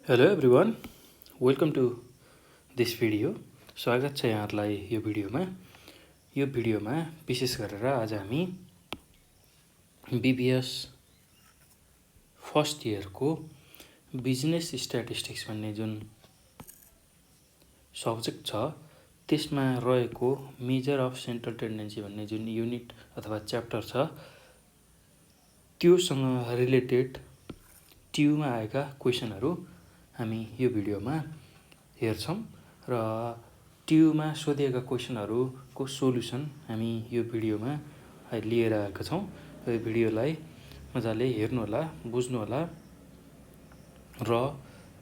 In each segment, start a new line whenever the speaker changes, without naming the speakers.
Hello everyone, welcome to this video. स्वागत छ यहाँहरूलाई यो भिडियोमा विशेष गरेर आज हामी बिबिएस फर्स्ट इयरको बिजनेस स्ट्याटिस्टिक्स भन्ने जुन सब्जेक्ट छ त्यसमा रहेको मेजर अफ सेन्ट्रल टेन्डेन्सी भन्ने जुन युनिट अथवा च्याप्टर छ त्योसँग रिलेटेड ट्युमा आएका क्वेसनहरू हामी यो भिडियोमा हेर्छौँ र ट्युमा सोधिएका क्वेसनहरूको सोल्युसन हामी यो भिडियोमा लिएर आएका छौँ। यो भिडियोलाई मजाले हेर्नुहोला, बुझ्नुहोला र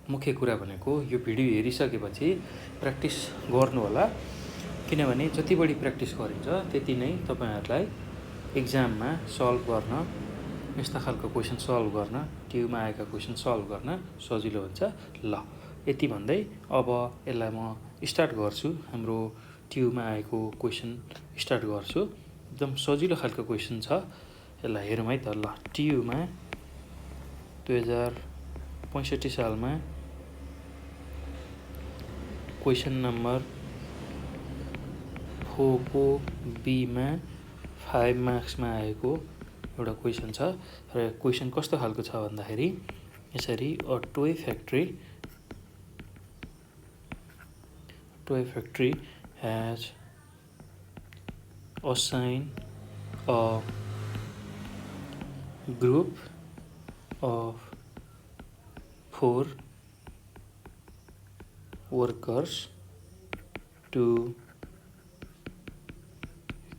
मुख्य कुरा भनेको यो भिडियो हेरिसकेपछि प्र्याक्टिस गर्नुहोला, किनभने जति बढी प्र्याक्टिस गरिन्छ त्यति नै तपाईहरुलाई एक्जाममा सल्भ गर्न, यस्ता खालको क्वेसन सल्भ गर्न, ट्युमा आएका क्वेसन सल्भ गर्न सजिलो हुन्छ। ल यति भन्दै अब यसलाई म स्टार्ट गर्छु। हाम्रो ट्युमा आएको क्वेसन स्टार्ट गर्छु। एकदम सजिलो खालको क्वेसन छ, यसलाई हेरौँ है त। ल ट्युमा 2065 सालमा क्वेसन नम्बर 4 को बीमा 5 मार्क्समा आएको एउटा क्वेसन छ र क्वेसन कस्तो खालको छ भन्दाखेरि यसरी toy factory has assigned a group of 4 workers to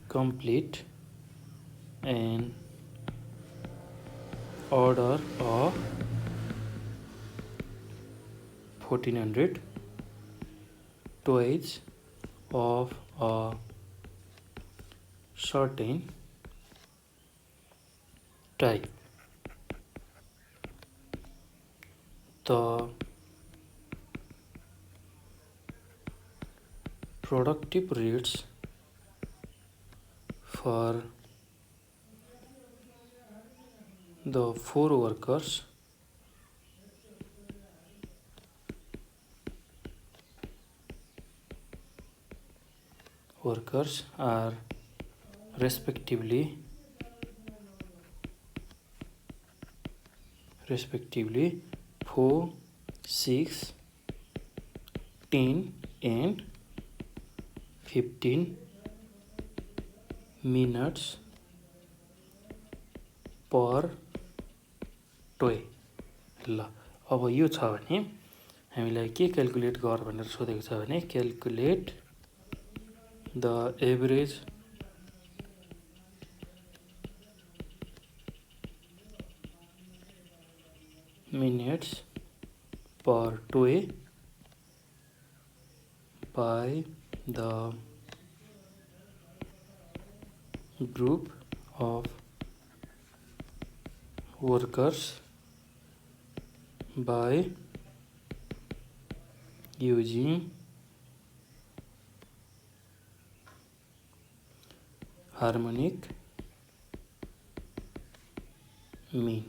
complete an order of 1400 toys of a certain type. The productive rates for the 4 workers are respectively 4, 6, 10 and 15 minutes per toy। ल अब यो छ भने हामीलाई के क्याल्कुलेट गर भनेर सोधेको छ भने calculate the average minutes per toy by the group of workers by using harmonic mean.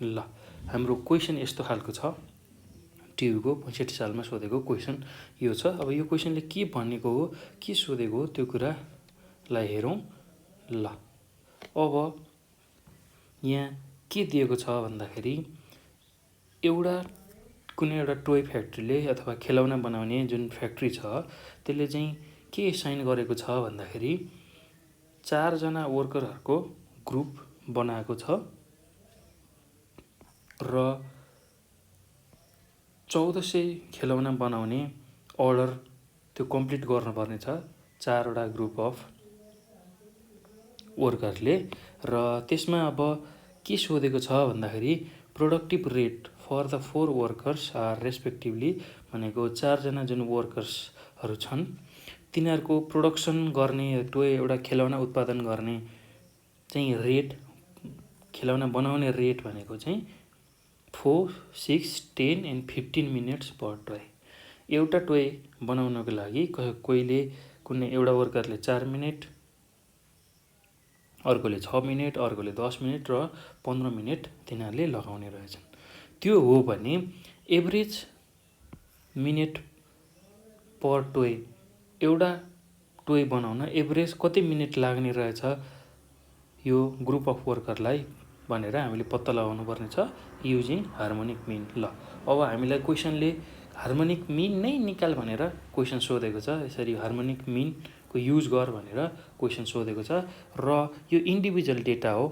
ल हाम्रो क्वेसन यस्तो खालको छ, ट्युको 65 सालमा सोधेको क्वेसन यो छ। अब यो क्वेसनले के भनेको हो, के सोधेको हो त्यो कुरालाई हेरौँ। ल अब यहाँ के दिएको छ भन्दाखेरि कुनै एउटा टोय फ्याक्ट्रीले अथवा खेलौना बनाउने जुन फ्याक्ट्री छ त्यसले चाहिँ के साइन गरेको छ भन्दाखेरि 4 जना वर्करहरूको ग्रुप बनाएको छ र 1400 खेलौना बनाउने अर्डर त्यो कम्प्लिट गर्नुपर्ने छ 4 वटा ग्रुप अफ वर्करले। र त्यसमा अब के सोधेको छ भन्दाखेरि productive rate for the 4 workers are respectively भनेको 4 जना जुन वर्कर्सहरू छन् तिनीहरूको प्रोडक्सन गर्ने टोय एउटा खेलौना उत्पादन गर्ने चाहिँ रेट, खेलौना बनाउने रेट भनेको चाहिँ 4, 6, 10 and 15 मिनट्स पर टोय। एउटा टोय बनाउनको लागि कुनै एउटा वर्करले 4 मिनट, अर्कोले 6 मिनट, अर्कोले 10 मिनट र 15 मिनट तिनीहरूले लगाउने रहेछन्। त्यो हो भने एभरेज मिनेट पर टोय, एउटा टोय बनाउन एभरेज कति मिनेट लाग्ने रहेछ यो ग्रुप अफ वर्करलाई भनेर हामीले पत्ता लगाउनु पर्ने छ युजिङ हार्मोनिक मिन। ल अब हामीलाई क्वेसनले हार्मोनिक मिन नै निकाल भनेर क्वेसन सोधेको छ। यसरी हार्मोनिक मिनको युज गर भनेर क्वेसन सोधेको छ र यो इन्डिभिजुअल डेटा हो,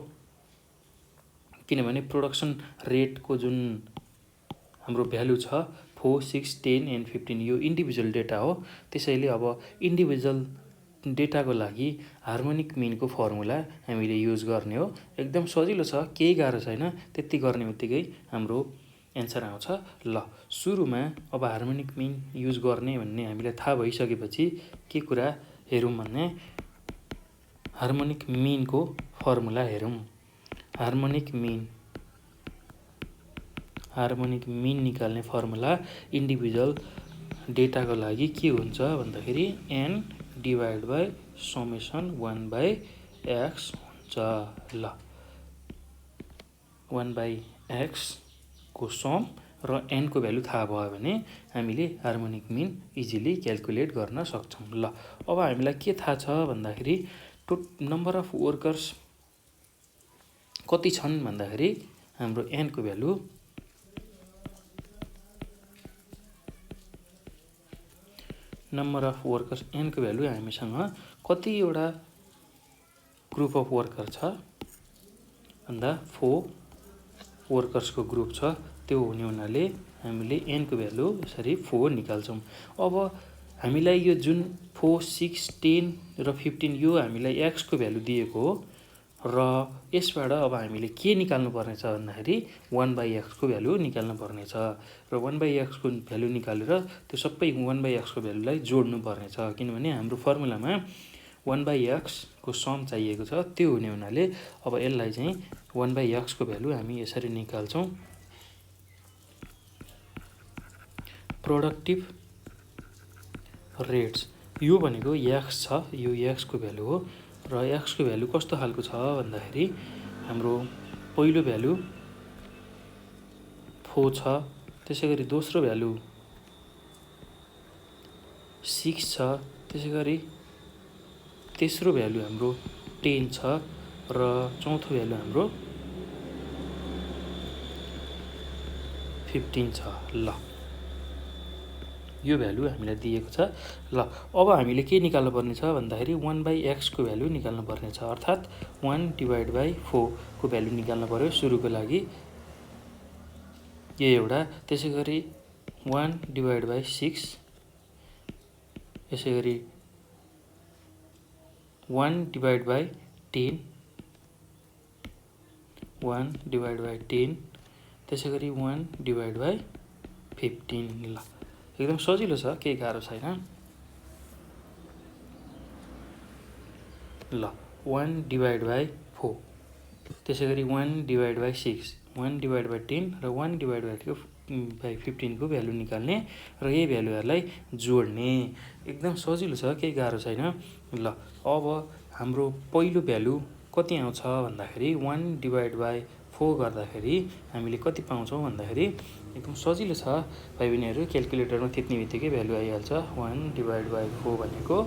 किनभने प्रोडक्सन रेटको जुन हाम्रो भ्यालु छ 4, 6, 10 एन्ड 15 यो इन्डिभिजुअल डेटा हो। त्यसैले अब इन्डिभिजुअल डेटाको लागि हार्मोनिक मिनको फर्मुला हामीले युज गर्ने हो। एकदम सजिलो छ, केही गाह्रो छैन। त्यति गर्ने बित्तिकै हाम्रो एन्सर आउँछ। ल सुरुमा अब हार्मोनिक मिन युज गर्ने भन्ने हामीलाई थाहा भइसकेपछि के कुरा हेरौँ भन्ने हार्मोनिक मिनको फर्मुला हेरौँ। हार्मोनिक मिन निकाल्ने फर्मुला इन्डिभिजुअल डेटाको लागि के हुन्छ भन्दाखेरि n divide by summation 1/x हुन्छ। ल 1/x को सम र n को भ्यालु थाहा भयो भने हामीले हार्मोनिक मिन इजिली क्यालकुलेट गर्न सक्छौँ। ल अब हामीलाई के थाहा छ भन्दाखेरि नम्बर अफ वर्कर्स कति छन् भन्दाखेरि हाम्रो n को value number of workers n को भ्यालु हामीसँग कतिवटा ग्रुप अफ वर्कर छ भन्दा 4 वर्कर्सको ग्रुप छ। त्यो हुने हुनाले हामीले n को भ्यालु यसरी 4 निकाल्छौँ। अब हामीलाई यो जुन 4, 6, 10 र 15 यो हामीलाई x को भ्यालु दिएको हो र यसबाट अब हामीले के निकाल्नु पर्ने छ भन्दाखेरि 1/x को भ्यालु निकाल्नु पर्ने छ र 1/x को भ्यालु निकालेर त्यो सबै 1/x को भ्यालुलाई जोड्नु पर्ने छ, किनभने हाम्रो फर्मुलामा 1/x को सम चाहिएको छ। त्यो हुने हुनाले अब यसलाई चाहिँ 1/x को भ्यालु हामी यसरी निकाल्छौँ। प्रोडक्टिभ रेट्स यो भनेको x छ, यो x को भ्यालु हो र x को भ्यालु कस्तो खालको छ भन्दाखेरि हाम्रो पहिलो भ्यालु 4 छ, त्यसैगरी दोस्रो भ्यालु 6 छ, त्यसैगरी तेस्रो भ्यालु हाम्रो 10 छ र चौथो भ्यालु हाम्रो 15 छ। ल यो भ्यालु हामीलाई दिएको छ। ल अब हामीले के निकाल्नु पर्ने छ भन्दाखेरि 1/x को भ्यालु निकाल्नु पर्ने छ, अर्थात् 1/4 को भ्यालु निकाल्नु पर्यो सुरुको लागि यो एउटा, त्यसैगरी 1/6, यसैगरी 1/10, 1/10, त्यसैगरी 1/15। ल एकदम सजिलो छ, केही गाह्रो छैन। ल 1/4, त्यसैगरी 1/6, 1/10 र 1/15 को भ्यालु निकाल्ने र यही भ्यालुहरूलाई जोड्ने। एकदम सजिलो छ, केही गाह्रो छैन। ल अब हाम्रो पहिलो भ्यालु कति आउँछ भन्दाखेरि 1/4 गर्दाखेरि हामीले कति पाउँछौँ भन्दाखेरि एकदम सजिलो छ भाइ बहिनीहरू, क्यालकुलेटरमा थिच्ने बित्तिकै भ्यालु आइहाल्छ। 1/4 भनेको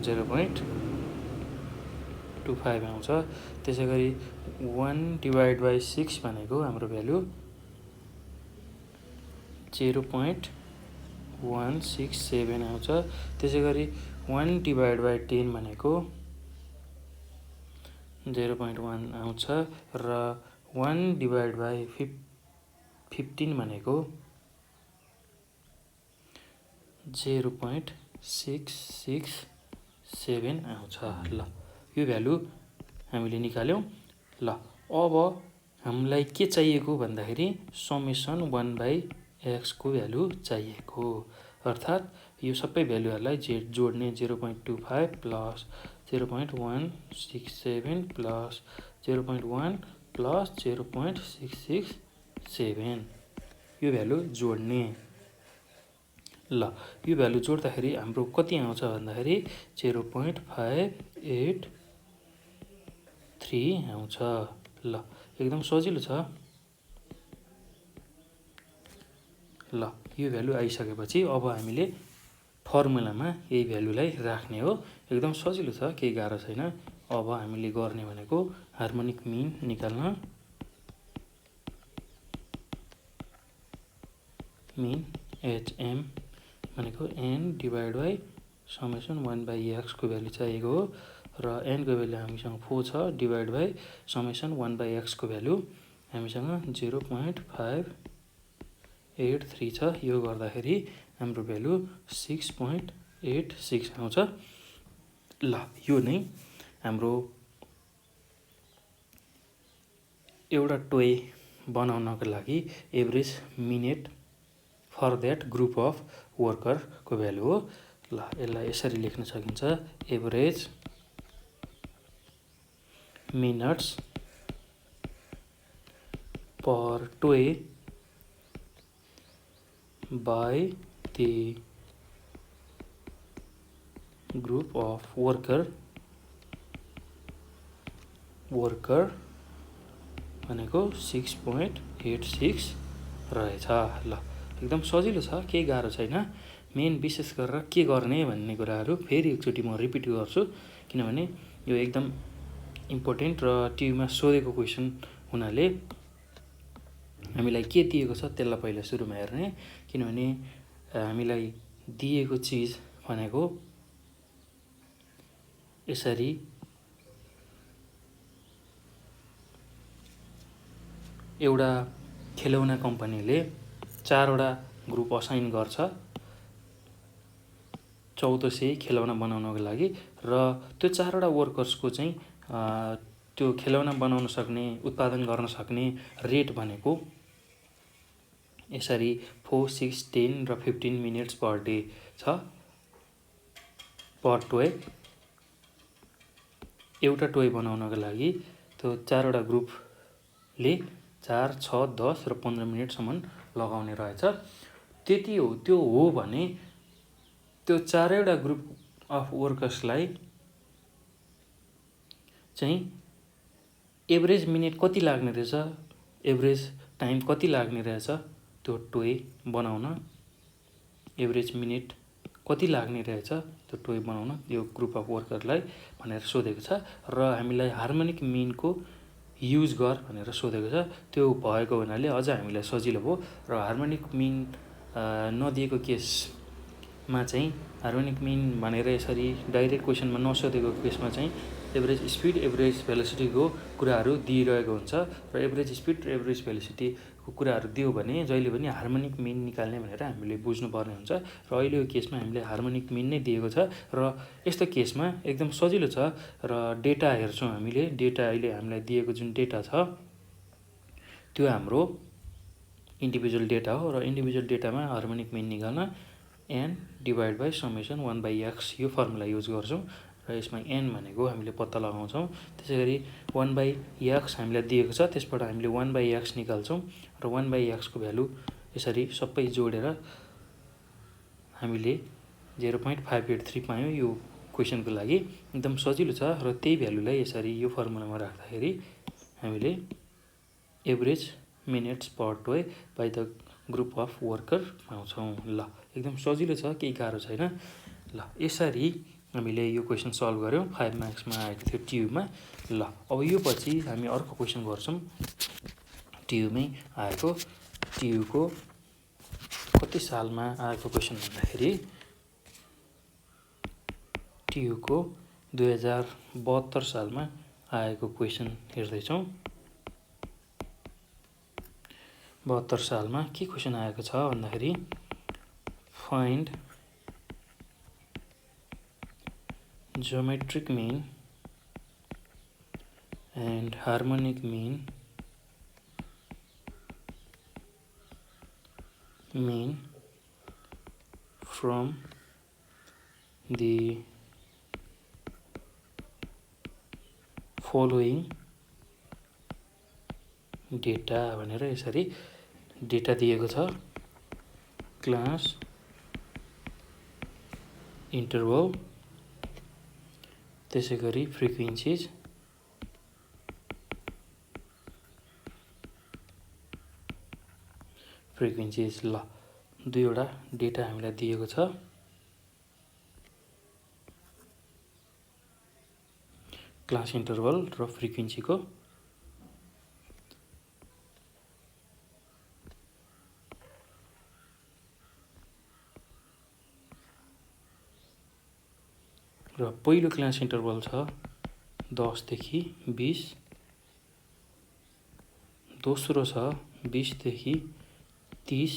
0.25 आउँछ, त्यसैगरी 1/6 भनेको हाम्रो भ्यालु 0.167 आउँछ, त्यसैगरी 1/10 भनेको 0.1 आउँछ र 1/15 भनेको 0.667 आउँछ। ल यो भ्यालु हामीले निकाल्यौँ। ल अब हामीलाई के चाहिएको भन्दाखेरि समेसन 1/x को भ्यालु चाहिएको, अर्थात् यो सबै भ्यालुहरूलाई जोड्ने 0.25 प्लस 0.167 प्लस 0.1 प्लस 0.667 यो भ्यालु जोड्ने। ल यो भ्यालु जोड्दाखेरि हाम्रो कति आउँछ भन्दाखेरि 0.583 आउँछ। ल एकदम सजिलो छ। ल यो भ्यालु आइसकेपछि अब हामीले फर्मुलामा यही भ्यालुलाई राख्ने हो। एकदम सजिलो छ, केही गाह्रो छैन। अब हामीले गर्ने भनेको हार्मोनिक मिन निकाल्न। मिन HM भनेको n divide by summation 1/x को भ्यालु चाहिएको हो र n को भ्यालु हामीसँग 4 छ डिभाइड बाई समेसन 1/x को भ्यालु हामीसँग 0.583 छ। यो गर्दाखेरि हाम्रो भ्यालु 6.86 आउँछ। ल यो नै हाम्रो एउटा टोय बनाउनको लागि average minute for that group of worker को भ्यालु हो। ल यसलाई यसरी लेख्न सकिन्छ, average minutes per toy by the group of worker भनेको 6.86 रहेछ। ल एकदम सजिलो छ, केही गाह्रो छैन। मेन विशेष गरेर के गर्ने भन्ने कुराहरू फेरि एकचोटि म रिपिट गर्छु, किनभने यो एकदम इम्पोर्टेन्ट र ट्युमा सोधेको क्वेसन हुनाले हामीलाई के दिएको छ त्यसलाई पहिला सुरुमा हेर्ने। किनभने हामीलाई दिएको चिज भनेको यसरी एउटा खेलौना कम्पनीले 4 वटा ग्रुप असाइन गर्छ 1400 खेलौना बनाउनको लागि र त्यो 4 वटा वर्कर्सको चाहिँ त्यो खेलौना बनाउन सक्ने, उत्पादन गर्न सक्ने रेट भनेको यसरी 4, 6, 10 र 15 मिनट्स पर डे छ पर टोय। एउटा टोय बनाउनको लागि त्यो 4 वटा ग्रुपले 4, 6, 10 र 15 मिनटसम्म लगाउने रहेछ। त्यति हो, त्यो हो भने त्यो 4 वटा ग्रुप अफ वर्कर्सलाई चाहिँ एभरेज मिनेट कति लाग्ने रहेछ, एभरेज टाइम कति लाग्ने रहेछ त्यो टोय बनाउन, एभरेज मिनेट कति लाग्ने रहेछ त्यो टोय बनाउन यो ग्रुप अफ वर्करलाई भनेर सोधेको छ। र हामीलाई हार्मोनिक मिनको युज गर भनेर सोधेको छ। त्यो भएको हुनाले अझ हामीलाई सजिलो भयो। र हार्मोनिक मिन नदिएको केसमा चाहिँ हार्मोनिक मिन भनेर यसरी डाइरेक्ट क्वेसनमा नसोधेको केसमा चाहिँ एभरेज स्पिड, एभरेज भेलोसिटीको कुराहरू दिइरहेको हुन्छ र एभरेज स्पिड र एभरेज भेलोसिटीको कुराहरू दियो भने जहिले पनि हार्मोनिक मिन निकाल्ने भनेर हामीले बुझ्नुपर्ने हुन्छ। र अहिलेको केसमा हामीले हार्मोनिक मिन नै दिएको छ र यस्तो केसमा एकदम सजिलो छ। र डेटा हेर्छौँ हामीले, डेटा अहिले हामीलाई दिएको जुन डेटा छ त्यो हाम्रो इन्डिभिजुअल डेटा हो र इन्डिभिजुअल डेटामा हार्मोनिक मिन निकाल्न n divide by summation 1/x यो फर्मुला युज गर्छौँ र यसमा n भनेको हामीले पत्ता लगाउँछौँ। त्यसै गरी 1/x हामीलाई दिएको छ, त्यसबाट हामीले 1/x निकाल्छौँ र 1/x को भ्यालु यसरी सबै जोडेर हामीले 0.583 पायौँ यो क्वेसनको लागि। एकदम सजिलो छ र त्यही भ्यालुलाई यसरी यो फर्मुलामा राख्दाखेरि हामीले average minutes per toy by the group of worker पाउँछौँ। ल एकदम सजिलो छ, केही गाह्रो छैन। ल यसरी हामीले यो क्वेसन सल्भ गऱ्यौँ, 5 मार्क्समा आएको थियो ट्युबमा। ल अब यो पछि हामी अर्को क्वेसन गर्छौँ ट्युबमै आएको। ट्युको कति सालमा आएको क्वेसन भन्दाखेरि ट्युको 2072 सालमा आएको क्वेसन हेर्दैछौँ। 72 सालमा के क्वेसन आएको छ भन्दाखेरि find geometric mean and harmonic mean from the following data भनेर यसरी डेटा दिएको छ। क्लास, इन्टरभल, त्यसै गरी फ्रिक्वेन्सिज, ल दुईवटा डेटा हामीलाई दिएको छ। क्लास इन्टरभल र फ्रिक्वेन्सीको। र पहिलो क्लास इन्टरभल छ 10 देखि 20, दोस्रो छ 20 देखि 30,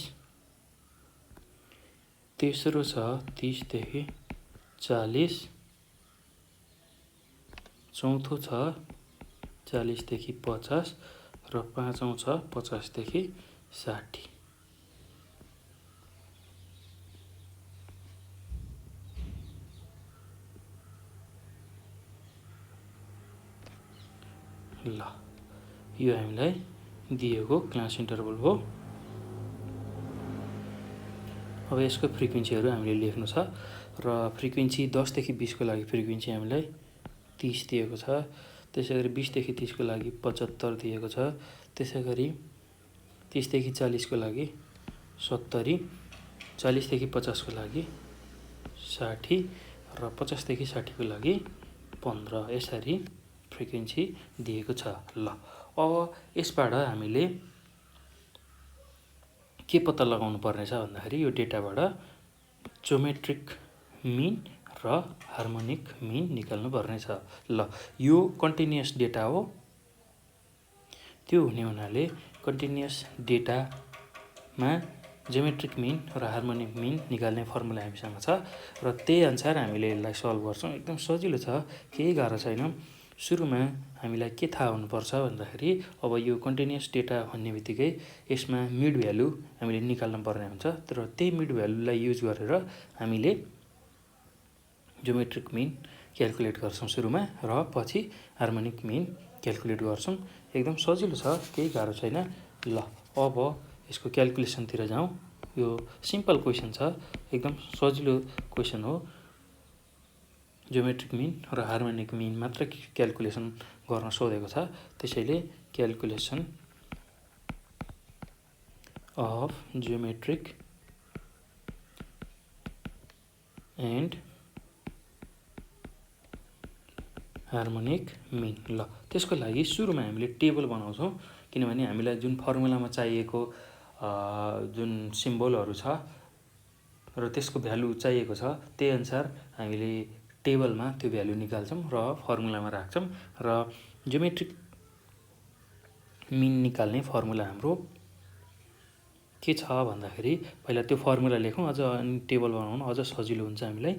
तेस्रो छ 30 देखि 40, चौथो छ 40 देखि 50 र पाँचौं छ 50 देखि 60। ल यो हामीलाई दिएको क्लास इन्टरभल हो। अब यसको फ्रिक्वेन्सीहरू हामीले लेख्नु छ र फ्रिक्वेन्सी 10 देखि 20 को लागि फ्रिक्वेन्सी हामीलाई 30 दिएको छ। त्यसैगरी 20 देखि 30 को लागि 75 दिएको छ। त्यसैगरी 30 देखि 40 को लागि 70, 40 देखि 50 को लागि 60 र 50 देखि 60 को लागि 15 यसरी फ्रिक्वेन्सी दिएको छ। ल अब यसबाट हामीले के पत्ता लगाउनु पर्ने छ भन्दाखेरि यो डेटाबाट ज्योमेट्रिक मिन र हार्मोनिक मिन निकाल्नु पर्ने छ। ल यो कन्टिन्युअस डेटा हो। त्यो हुने हुनाले कन्टिन्युअस डेटामा ज्योमेट्रिक मिन र हार्मोनिक मिन निकाल्ने फर्मुला हामीसँग छ र त्यही अनुसार हामीले यसलाई सल्भ गर्छौँ। एकदम सजिलो छ, केही गाह्रो छैन। सुरुमा हामीलाई के थाहा हुनुपर्छ भन्दाखेरि अब यो कन्टिन्युअस डेटा भन्ने बित्तिकै यसमा मिड भ्यालु हामीले निकाल्न पर्ने हुन्छ। तर त्यही मिड भ्यालुलाई युज गरेर हामीले ज्योमेट्रिक मिन क्याल्कुलेट गर्छौँ सुरुमा र पछि हार्मोनिक मिन क्याल्कुलेट गर्छौँ। एकदम सजिलो छ, केही गाह्रो छैन। ल अब यसको क्याल्कुलेसनतिर जाउँ। यो सिम्पल क्वेसन छ, एकदम सजिलो क्वेसन हो। ज्योमेट्रिक मिन र हार्मोनिक मिन मात्र क्याल्कुलेसन गर्न सोधेको छ। त्यसैले calculation of geometric and harmonic mean. ल त्यसको लागि सुरुमा हामीले टेबल बनाउँछौँ, किनभने हामीलाई जुन फर्मुलामा चाहिएको जुन सिम्बलहरू छ र त्यसको भ्यालु चाहिएको छ त्यही अनुसार हामीले टेबलमा त्यो भ्यालु निकाल्छौँ र फर्मुलामा राख्छौँ। र ज्योमेट्रिक मिन निकाल्ने फर्मुला हाम्रो के छ भन्दाखेरि पहिला त्यो फर्मुला लेखौँ, अझ अनि टेबल बनाउनु अझ सजिलो हुन्छ हामीलाई।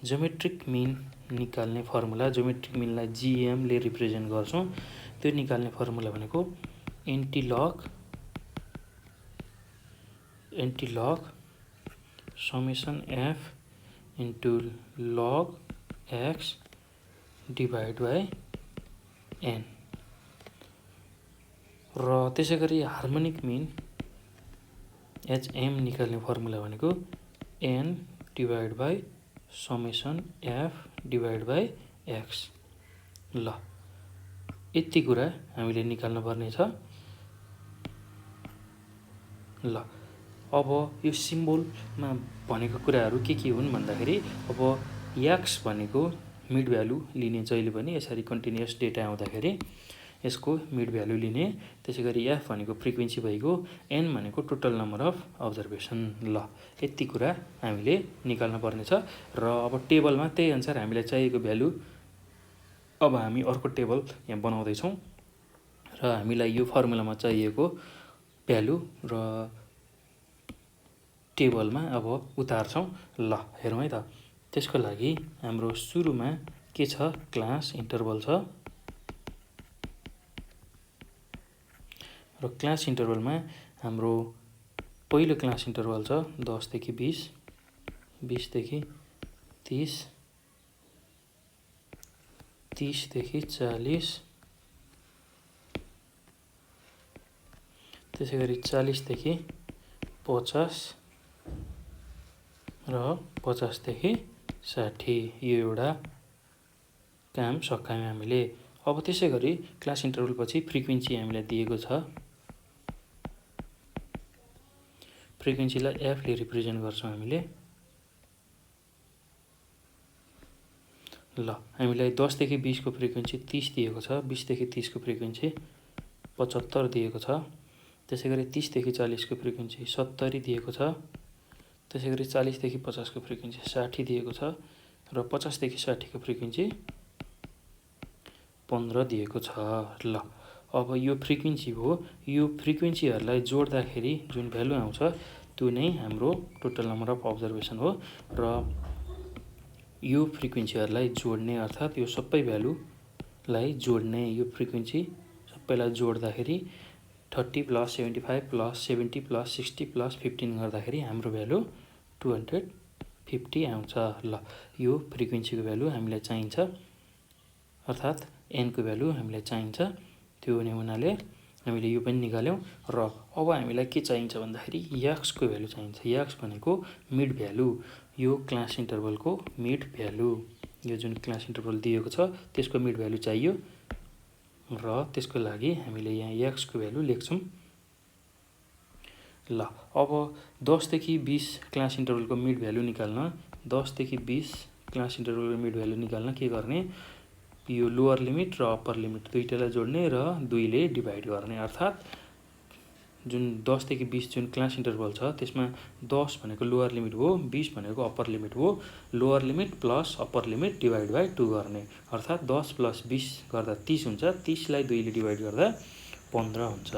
ज्योमेट्रिक मिन निकाल्ने फर्मुला, ज्योमेट्रिक मिनलाई जिएमले रिप्रेजेन्ट गर्छौँ। त्यो निकाल्ने फर्मुला भनेको antilog summation F into log X divide by N. र त्यसै गरी हार्मोनिक मिन एचएम निकाल्ने फर्मुला भनेको N divide by summation F divide by X. ल यति कुरा हामीले निकाल्नु पर्ने छ। ल अब यो सिम्बोलमा भनेको कुराहरू के हुन् भन्दाखेरि अब एक्स भनेको मिड भ्यालु लिने जहिले पनि यसरी कन्टिन्युअस डेटा आउँदाखेरि यसको मिड भ्यालु लिने। त्यसै गरी एफ भनेको फ्रिक्वेन्सी भइगयो, एन भनेको टोटल नम्बर अफ अब्जर्भेसन। ल यति कुरा हामीले निकाल्न पर्ने छ र अब टेबलमा त्यही अनुसार हामीलाई चाहिएको भ्यालु अब हामी अर्को टेबल यहाँ बनाउँदैछौँ र हामीलाई यो फर्मुलामा चाहिएको भ्यालु र टेबलमा अब उतार्छौँ। ल हेरौँ है त। त्यसको लागि हाम्रो सुरुमा के छ, क्लास इन्टरभल छ र क्लास इन्टरभलमा हाम्रो पहिलो क्लास इन्टरभल छ 10 देखि 20, 20 देखि 30, 30 देखि 40, त्यसै गरी 40 देखि 50 र 50 देखि 60। यो एउटा काम सकायौँ हामीले। अब त्यसै गरी क्लास इन्टरभल पछि फ्रिक्वेन्सी हामीलाई दिएको छ फ्रिक्वेन्सीलाई एफले रिप्रेजेन्ट गर्छौँ हामीले। ल हामीलाई 10 देखि 20 को फ्रिक्वेन्सी 30 दिएको छ, 20 देखि 30 को फ्रिक्वेन्सी 75 दिएको छ, त्यसैगरी 30 देखि 40 को फ्रिक्वेन्सी 70 दिएको छ, त्यसैगरी 40 देखि 50 को फ्रिक्वेन्सी 60 दिएको छ र 50 देखि 60 को फ्रिक्वेन्सी 15 दिएको छ। ल अब यो फ्रिक्वेन्सी हो, यो फ्रिक्वेन्सीहरूलाई जोड्दाखेरि जुन भ्यालु आउँछ त्यो नै हाम्रो टोटल नम्बर अफ अब्जर्भेसन हो र यो फ्रिक्वेन्सीहरूलाई जोड्ने अर्थात् यो सबै भ्यालुलाई जोड्ने, यो फ्रिक्वेन्सी सबैलाई जोड्दाखेरि 30 + 75 + 70 + 60 + 15 गर्दाखेरि हाम्रो भ्यालु 250 आउँछ। ल यो फ्रिक्वेन्सीको भ्यालु हामीलाई चाहिन्छ, अर्थात् एनको भ्यालु हामीलाई चाहिन्छ। त्यो हुने हुनाले हामीले यो पनि निकाल्यौँ र अब हामीलाई के चाहिन्छ भन्दाखेरि एक्सको भ्यालु चाहिन्छ। एक्स भनेको मिड भ्यालु, यो क्लास इन्टरभलको मिड भ्यालु, यो जुन क्लास इन्टरभल दिएको छ त्यसको मिड भ्यालु चाहियो र त्यसको लागि हामीले यहाँ एक्सको भ्यालु लेख्छौँ। ल अब 10 देखि 20 क्लास इन्टरभलको मिड भ्यालु निकाल्न, 10 देखि 20 क्लास इन्टरभलको मिड भ्यालु निकाल्न के गर्ने, यो लोअर लिमिट र अप्पर लिमिट दुईटालाई जोड्ने र 2 ले डिभाइड गर्ने, अर्थात् जुन 10 देखि 20 जुन क्लास इन्टरभल छ त्यसमा 10 भनेको लोअर लिमिट हो, 20 भनेको अप्पर लिमिट हो, lower limit plus upper limit divide by 2 गर्ने, अर्थात् 10 + 20 गर्दा 30 हुन्छ, 30 लाई 2 ले डिभाइड गर्दा 15 हुन्छ।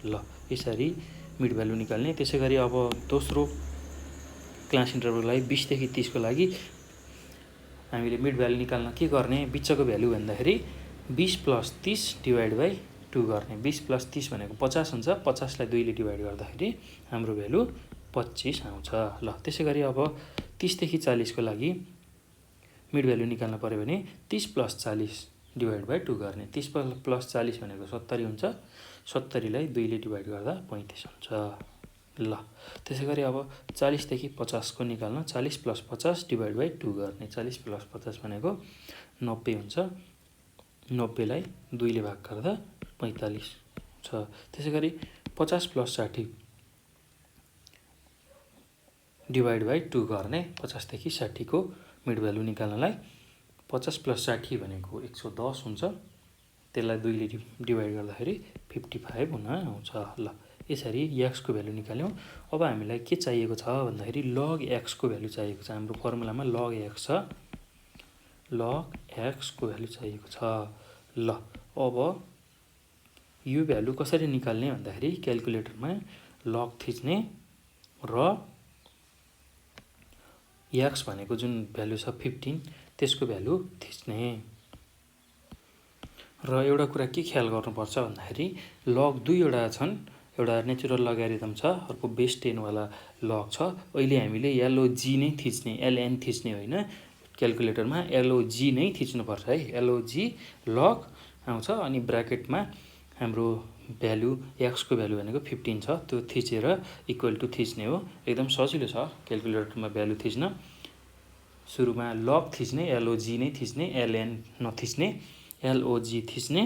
ल यसरी मिड भ्यालु निकाल्ने। त्यसैगरी अब दोस्रो क्लास इन्टरभललाई 20 देखि 30 को लागि हामीले मिड भ्यालु निकाल्न के गर्ने, बिचको भ्यालु भन्दाखेरि 20 + 30 डिभाइड बाई 2 गर्ने। 20 + 30 भनेको 50 हुन्छ, 50 लाई 2 ले डिभाइड गर्दाखेरि हाम्रो भ्यालु 25 आउँछ। ल त्यसैगरी अब 30 देखि 40 को लागि मिड भ्यालु निकाल्न पर्यो भने 30 + 40 डिभाइड बाई 2 गर्ने। 30 + 40 भनेको 70 हुन्छ, 70 लाई 2 ले डिभाइड गर्दा 35 हुन्छ। ल त्यसैगरी अब 40 देखि 50 को निकाल्न 40 + 50 डिभाइड बाई 2 गर्ने। 40 + 50 भनेको 90 हुन्छ, 90 लाई 2 ले भाग गर्दा 45 छ। त्यसैगरी 50 + 60 डिभाइड बाई 2 गर्ने। 50 देखि 60 को मिड भ्यालु निकाल्नलाई 50 + 60 भनेको 110 हुन्छ, त्यसलाई 2 ले डिभाइड गर्दाखेरि 55 हुन आउँछ। ल यसरी एक्सको भ्यालु निकाल्यौँ। अब हामीलाई के चाहिएको छ भन्दाखेरि लग एक्सको भ्यालु चाहिएको छ। हाम्रो फर्मुलामा लग एक्स छ, लग एक्सको भ्यालु चाहिएको छ। ल अब यो भ्यालु कसरी निकाल्ने भन्दाखेरि क्याल्कुलेटरमा लग थिच्ने र एक्स भनेको जुन भ्यालु छ 15 त्यसको भ्यालु थिच्ने। र एउटा कुरा के ख्याल गर्नुपर्छ भन्दाखेरि लग दुईवटा छन्, एउटा नेचुरल लगारिदम छ, अर्को बेस 10 वाला लग छ। अहिले हामीले एलओजी नै थिच्ने, एलएन थिच्ने होइन, क्याल्कुलेटरमा एलओजी नै थिच्नुपर्छ है। एलओजी लग आउँछ अनि ब्राकेटमा हाम्रो भ्यालु एक्सको भ्यालु भनेको 15 छ, त्यो थिचेर इक्वल टु थिच्ने हो। एकदम सजिलो छ क्याल्कुलेटरमा भ्यालु थिच्न। सुरुमा लग थिच्ने, एलओजी नै थिच्ने, एलएन नथिच्ने, एलओजी थिच्ने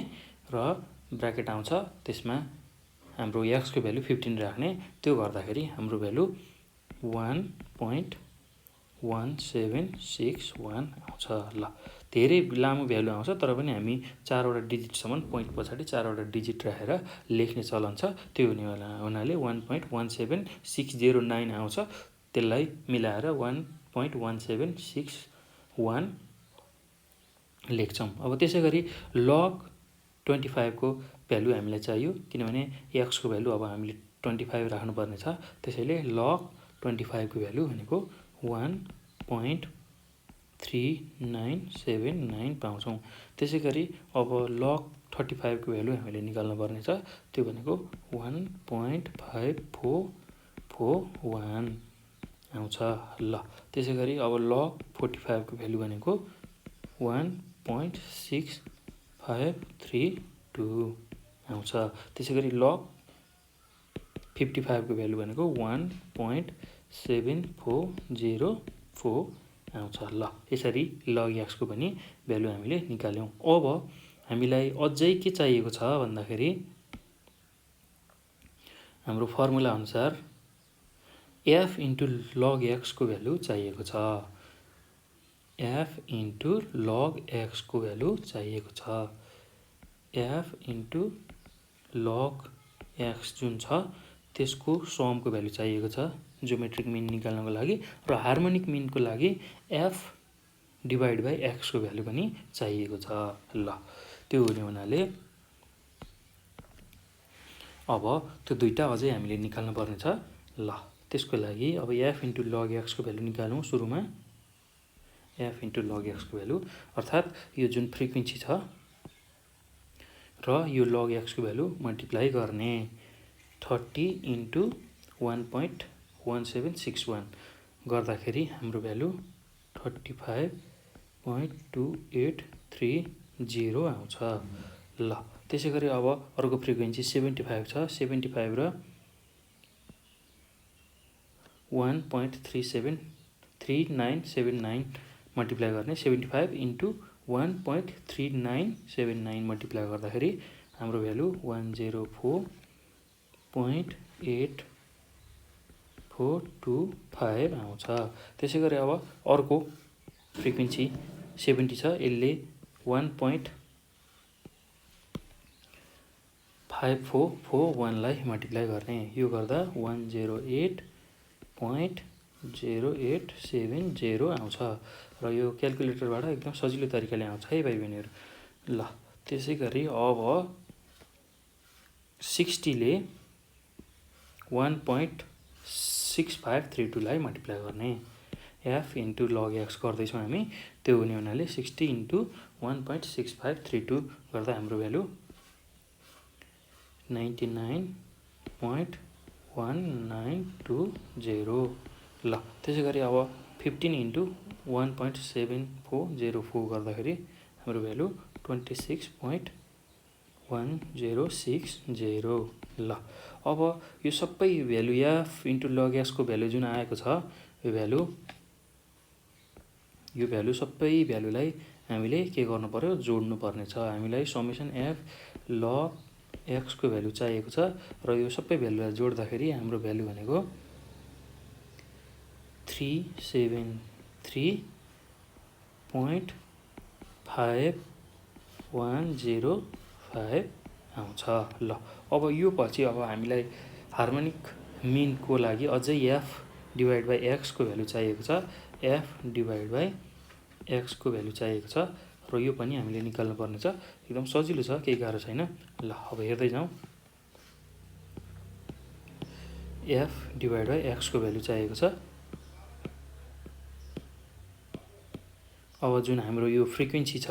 र ब्राकेट आउँछ, त्यसमा हाम्रो एक्सको भ्यालु 15 राख्ने। त्यो गर्दाखेरि हाम्रो भ्यालु 1.1761 आउँछ। ल धेरै लामो भ्यालु आउँछ, तर पनि हामी 4वटा डिजिटसम्म पोइन्ट पछाडि 4वटा डिजिट राखेर लेख्ने चलन छ। त्यो हुनाले 1.17609 आउँछ, त्यसलाई मिलाएर 1.1761 लेख्छौँ। अब त्यसैगरी लग 25 को भ्यालु हामीलाई चाहियो, किनभने एक्सको भ्यालु अब हामीले 25 राख्नुपर्ने छ। त्यसैले लग 25 को भ्यालु भनेको 1.3979 पाउँछौँ। त्यसैगरी अब लग 35 को भ्यालु हामीले निकाल्न पर्ने छ, त्यो भनेको 1.5441 आउँछ। ल त्यसैगरी अब लग 45 को भ्यालु भनेको 1.6532 आउँछ। त्यसैगरी लग 55 को भ्यालु भनेको 1.7404 आउँछ। ल यसरी लग एक्सको पनि भ्यालु हामीले निकाल्यौँ। अब हामीलाई अझै के चाहिएको छ भन्दाखेरि हाम्रो फर्मुला अनुसार एफ इन्टु लग एक्सको भ्यालु चाहिएको छ। एफ इन्टु लग एक्सको भ्यालु चाहिएको छ। एफ इन्टु लग एक्स जुन छ त्यसको समको भ्यालु चाहिएको छ ज्योमेट्रिक मिन निकाल्नको लागि, र हार्मोनिक मिनको लागि एफ डिभाइड बाई एक्सको भ्यालु पनि चाहिएको छ। ल त्यो हुने हुनाले अब त्यो दुईटा अझै हामीले निकाल्नु पर्ने छ। ल त्यसको लागि अब एफ इन्टु लग एक्सको भ्यालु निकालौँ। सुरुमा एफ इन्टु लग एक्सको भ्यालु अर्थात् यो जुन फ्रिक्वेन्सी छ र यो लग एक्सको भ्यालु मल्टिप्लाई गर्ने 30 इन्टु 1.1761 गर्दाखेरि हाम्रो भ्यालु 35.2830 आउँछ। ल त्यसै गरी अब अर्को फ्रिक्वेन्सी 75 छ। 75 र 1.3979 मल्टिप्लाई गर्ने 75 इन्टु 1.3979 मल्टिप्लाई गर्दाखेरि हाम्रो भ्यालु 104.8425 आउँछ। त्यसै गरी अब अर्को फ्रिक्वेन्सी 70 छ। यसले 1.5441 लाई मल्टिप्लाई गर्ने, यो गर्दा 108.0870 आउँछ र यो क्यालकुलेटरबाट एकदम सजिलो तरिकाले आउँछ है भाइ बहिनीहरू। ल त्यसै गरी अब 60 ले 1.6532 लाई मल्टिप्लाई गर्ने, एफ इन्टु लग एक्स गर्दैछौँ हामी, त्यो हुने हुनाले 60 इन्टु 1.6532 गर्दा हाम्रो भ्यालु 99.1920। ल त्यसै गरी अब 15 इन्टु 1.7404 गर्दाखेरि हाम्रो भ्यालु 26.1060। ल अब यो सबै भ्यालु एफ इन्टु लग एक्सको भ्यालु जुन आएको छ यो भ्यालु सबै भ्यालुलाई हामीले के गर्नु पर्यो, जोड्नु पर्ने छ। हामीलाई समेसन एफ लग एक्सको भ्यालु चाहिएको छ र यो सबै भ्यालुलाई जोड्दाखेरि हाम्रो भ्यालु भनेको 373.5105 आउँछ। ल अब यो पछि अब हामीलाई हार्मोनिक मिनको लागि अझै एफ डिभाइड बाई एक्सको भ्यालु चाहिएको छ। एफ डिभाइड बाई एक्सको भ्यालु चाहिएको छ र यो पनि हामीले निकाल्नु पर्ने छ। एकदम सजिलो छ, केही गाह्रो छैन। ल अब हेर्दै जाउँ। एफ डिभाइड बाई एक्सको भ्यालु चाहिएको छ। अब जुन हाम्रो यो फ्रिक्वेन्सी छ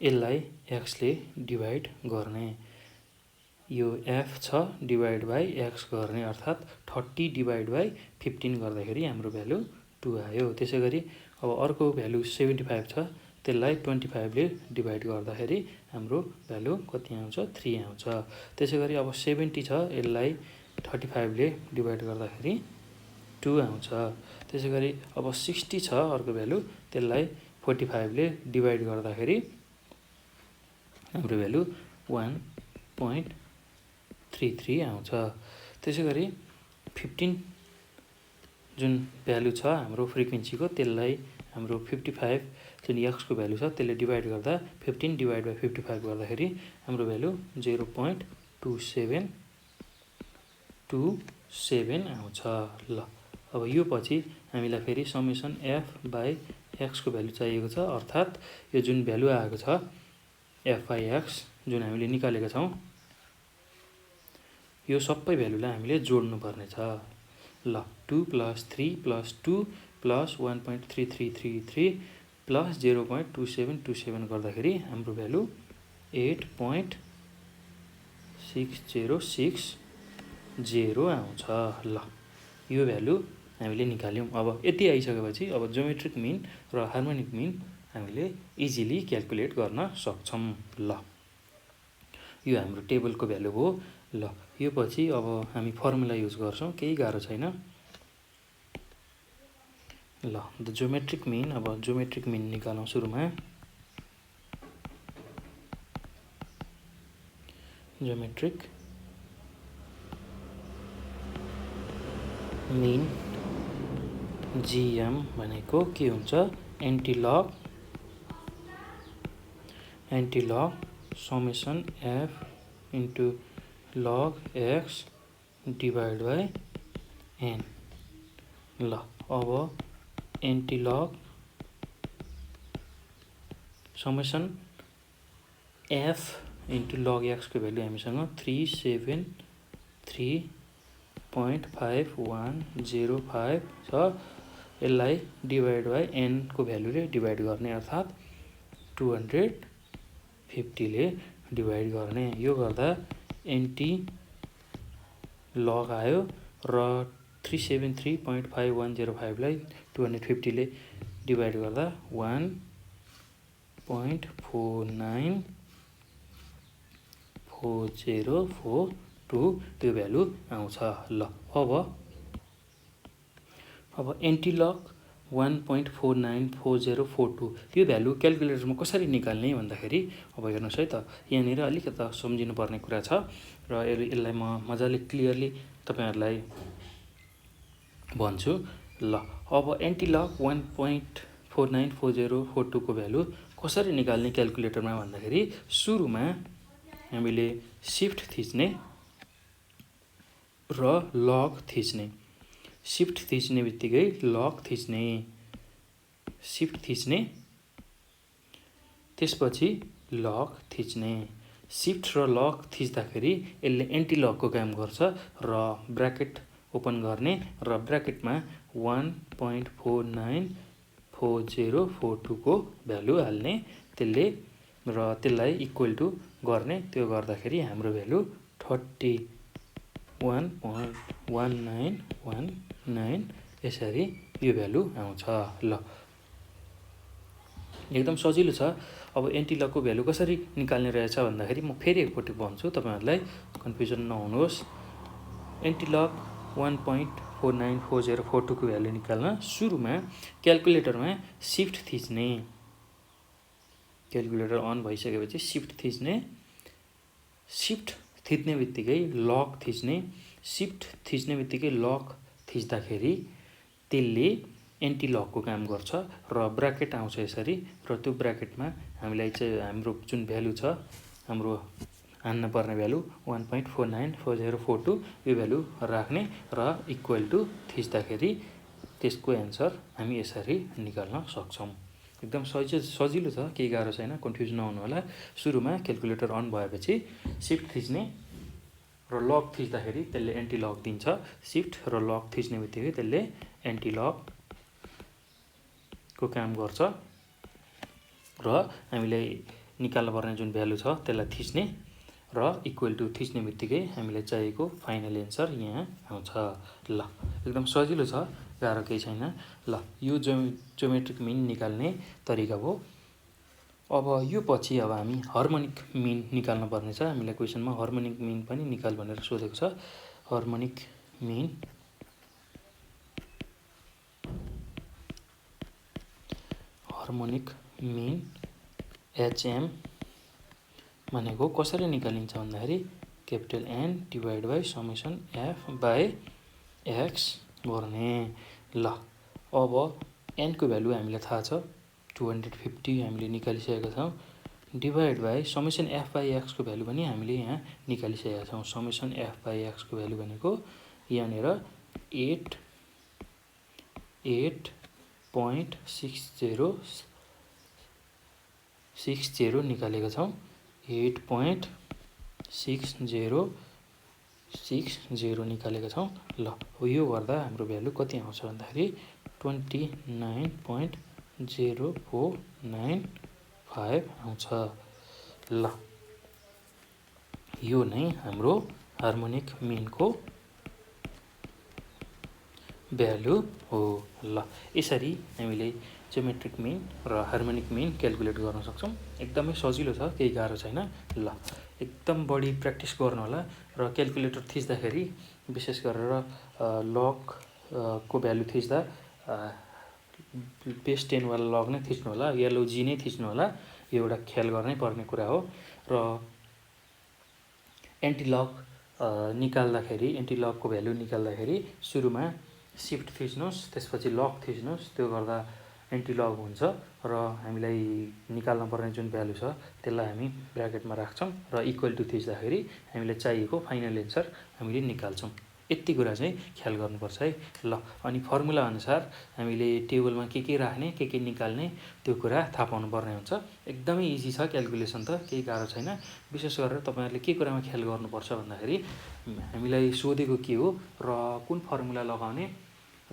यसलाई एक्सले डिभाइड गर्ने, यो एफ छ डिभाइड बाई एक्स गर्ने अर्थात् 30 डिभाइड बाई 15 गर्दाखेरि हाम्रो भ्यालु 2 आयो। त्यसै गरी अब अर्को भ्यालु 75 छ, त्यसलाई 25 ले डिभाइड गर्दाखेरि हाम्रो भ्यालु कति आउँछ, 3 आउँछ। त्यसै गरी अब 70 छ, यसलाई 35 ले डिभाइड गर्दाखेरि 2 आउँछ। त्यसै गरी अब 60 छ अर्को भ्यालु, त्यसलाई 45 ले डिभाइड गर्दाखेरि हाम्रो भ्यालु 1.33 आउँछ। त्यसै गरी 15 जुन भ्यालु छ हाम्रो फ्रिक्वेन्सीको, त्यसलाई हाम्रो 55 जुन एक्सको भ्यालु छ त्यसले डिभाइड गर्दा 15 डिभाइड बाई 55 गर्दाखेरि हाम्रो भ्यालु 0.2727 आउँछ। ल अब यो पछि हामीलाई फेरि समेसन एफ बाई एक्सको भ्यालु चाहिएको छ, अर्थात् यो जुन भ्यालु आएको छ एफ बाई एक्स जुन हामीले निकालेका छौँ यो सबै भ्यालुलाई हामीले जोड्नु पर्ने छ। ल 2 + 3 + 2 + 1.3333 + 0.2727 गर्दाखेरि हाम्रो भ्यालु 8.6060 आउँछ। ल यो भ्यालु हामीले निकाल्यौँ। अब यति आइसकेपछि अब ज्योमेट्रिक मिन र हार्मोनिक मिन हामीले इजिली क्यालकुलेट गर्न सक्छौँ। ल यो हाम्रो टेबलको भ्यालु हो। ल यो पछि अब हामी फर्मुला युज गर्छौँ, केही गाह्रो छैन। ल द ज्योमेट्रिक मिन, अब ज्योमेट्रिक मिन निकालौँ। सुरुमा ज्योमेट्रिक मिन जिएम भनेको के हुन्छ? Antilog summation F into log X divide by N. ल अब antilog summation F into log एक्सको भ्यालु हामीसँग 373.5105 छ। यसलाई डिभाइड बाई एनको भ्यालुले डिभाइड गर्ने, अर्थात् 250 ले डिभाइड गर्ने। यो गर्दा एन्टी लग आयो र 373.5105 लाई 250 ले डिभाइड गर्दा 1.494042 त्यो भ्यालु आउँछ। ल अब एन्टिलग 1.494042 यो भ्यालु क्यालकुलेटरमा कसरी निकाल्ने भन्दाखेरि अब हेर्नुहोस् है त, यहाँनिर अलिकता सम्झिनु पर्ने कुरा छ र यसलाई म मजाले क्लियरली तपाईहरुलाई भन्छु। ल अब एन्टिलग 1.494042 को भ्यालु कसरी निकाल्ने क्यालकुलेटरमा भन्दाखेरि सुरुमा हामीले शिफ्ट थिच्ने र लग थिच्ने। शिफ्ट थिच्ने बित्तिकै लग थिच्ने, शिफ्ट थिच्ने, त्यसपछि लग थिच्ने। शिफ्ट र लग थिच्दाखेरि यसले एन्टिलगको काम गर्छ र ब्र्याकेट ओपन गर्ने र ब्र्याकेटमा 1.494042 को भ्यालु हाल्ने त्यसले र त्यसलाई इक्वल टु गर्ने। त्यो गर्दाखेरि हाम्रो भ्यालु 31.1919 यसरी यो भ्यालु आउँछ। ल एकदम सजिलो छ। अब एन्टिलगको भ्यालु कसरी निकाल्ने रहेछ भन्दाखेरि म फेरि एकपटक भन्छु, तपाईहरुलाई कन्फ्युजन नहुनुहोस्। एन्टिलग 1.494042 को भ्यालु निकाल्न सुरुमा क्यालकुलेटरमा शिफ्ट थिच्ने, क्यालकुलेटर अन भइसकेपछि शिफ्ट थिच्ने, शिफ्ट थिच्ने बित्तिकै लग थिच्ने, शिफ्ट थिच्ने बित्तिकै लग थिच्दाखेरि त्यसले एन्टिलगको काम गर्छ र ब्र्याकेट आउँछ यसरी र त्यो ब्र्याकेटमा हामीलाई चाहिँ हाम्रो जुन भ्यालु छ, हाम्रो हान्न पर्ने भ्यालु 1.494042 यो भ्यालु राख्ने र इक्वल टु थिच्दाखेरि त्यसको एन्सर हामी यसरी निकाल्न सक्छौं। एकदम सजिलो छ, केही गाह्रो छैन, कन्फ्युज नहुनु होला। सुरुमा क्यालकुलेटर अन भएपछि शिफ्ट थिच्ने र लग थिच्दाखेरि त्यसले एन्टिलग दिन्छ। शिफ्ट र लग थिच्ने बित्तिकै त्यसले एन्टिलग को काम गर्छ र हामीलाई निकाल्न पर्ने जुन भ्यालु छ त्यसलाई थिच्ने र इक्वल टु थिच्ने बित्तिकै हामीलाई चाहिएको फाइनल एन्सर यहाँ आउँछ। ल एकदम सजिलो छ, गाह्रो केही छैन। ल यो ज्योमेट्रिक मिन निकाल्ने तरिका हो। अब यो पछि अब हामी हार्मोनिक मिन निकाल्न पर्ने छ। हामीलाई क्वेशनमा हार्मोनिक मिन पनि निकाल भनेर सोधेको छ। हार्मोनिक मिन HM भनेको कसरी निकालिन्छ भन्दाखेरि capital N divide by summation F by X गर्ने। ल अब एन को भ्यालु हामीलाई थाहा छ 250 हामीले निकालिसकेका छौं, divide by summation F by x को भ्यालु पनि हामीले यहाँ निकालिसकेका छौं। समेसन एफ बाई एक्स को भ्यालु भनेको यहाँनिर 8.6060 निकालेका छौं। 8.6060 निकालेका छौं। ल यो गर्दा हाम्रो भ्यालु कति आउँछ भन्दाखेरि 29.0495 आउँछ। ल यो नै हाम्रो हार्मोनिक मिन को भ्यालु हो। ल यसरी हामीले ज्योमेट्रिक मिन र हार्मोनिक मिन क्यालकुलेट गर्न सक्छौं। एकदमै सजिलो छ, केही गाह्रो छैन। ल एकदम बढी प्र्याक्टिस गर्नु होला र क्यालकुलेटर थिच्दाखेरि विशेष गरेर लग को भ्यालु थिच्दा बेस 10 वाला लग नै थिच्नु होला, येलो जी नै थिच्नु होला। यो एउटा ख्याल गर्नै पर्ने कुरा हो। र एन्टिलक निकाल्दाखेरि एन्टिलकको भ्यालु निकाल्दाखेरि सुरुमा सिफ्ट थिच्नुहोस्, त्यसपछि लक थिच्नुहोस्। त्यो गर्दा एन्टिलक हुन्छ र हामीलाई निकाल्न पर्ने जुन भ्यालु छ त्यसलाई हामी ब्र्याकेटमा राख्छौँ र इक्वल टु थिच्दाखेरि हामीलाई चाहिएको फाइनल एन्सर हामीले निकाल्छौँ। यति कुरा चाहिँ ख्याल गर्नुपर्छ है। ल अनि फर्मुला अनुसार हामीले टेबलमा के राख्ने के निकाल्ने त्यो कुरा थाहा पाउनुपर्ने हुन्छ। एकदमै इजी छ क्याल्कुलेसन, त केही गाह्रो छैन। विशेष गरेर तपाईँहरूले के कुरामा ख्याल गर्नुपर्छ भन्दाखेरि हामीलाई सोधेको के हो र कुन फर्मुला लगाउने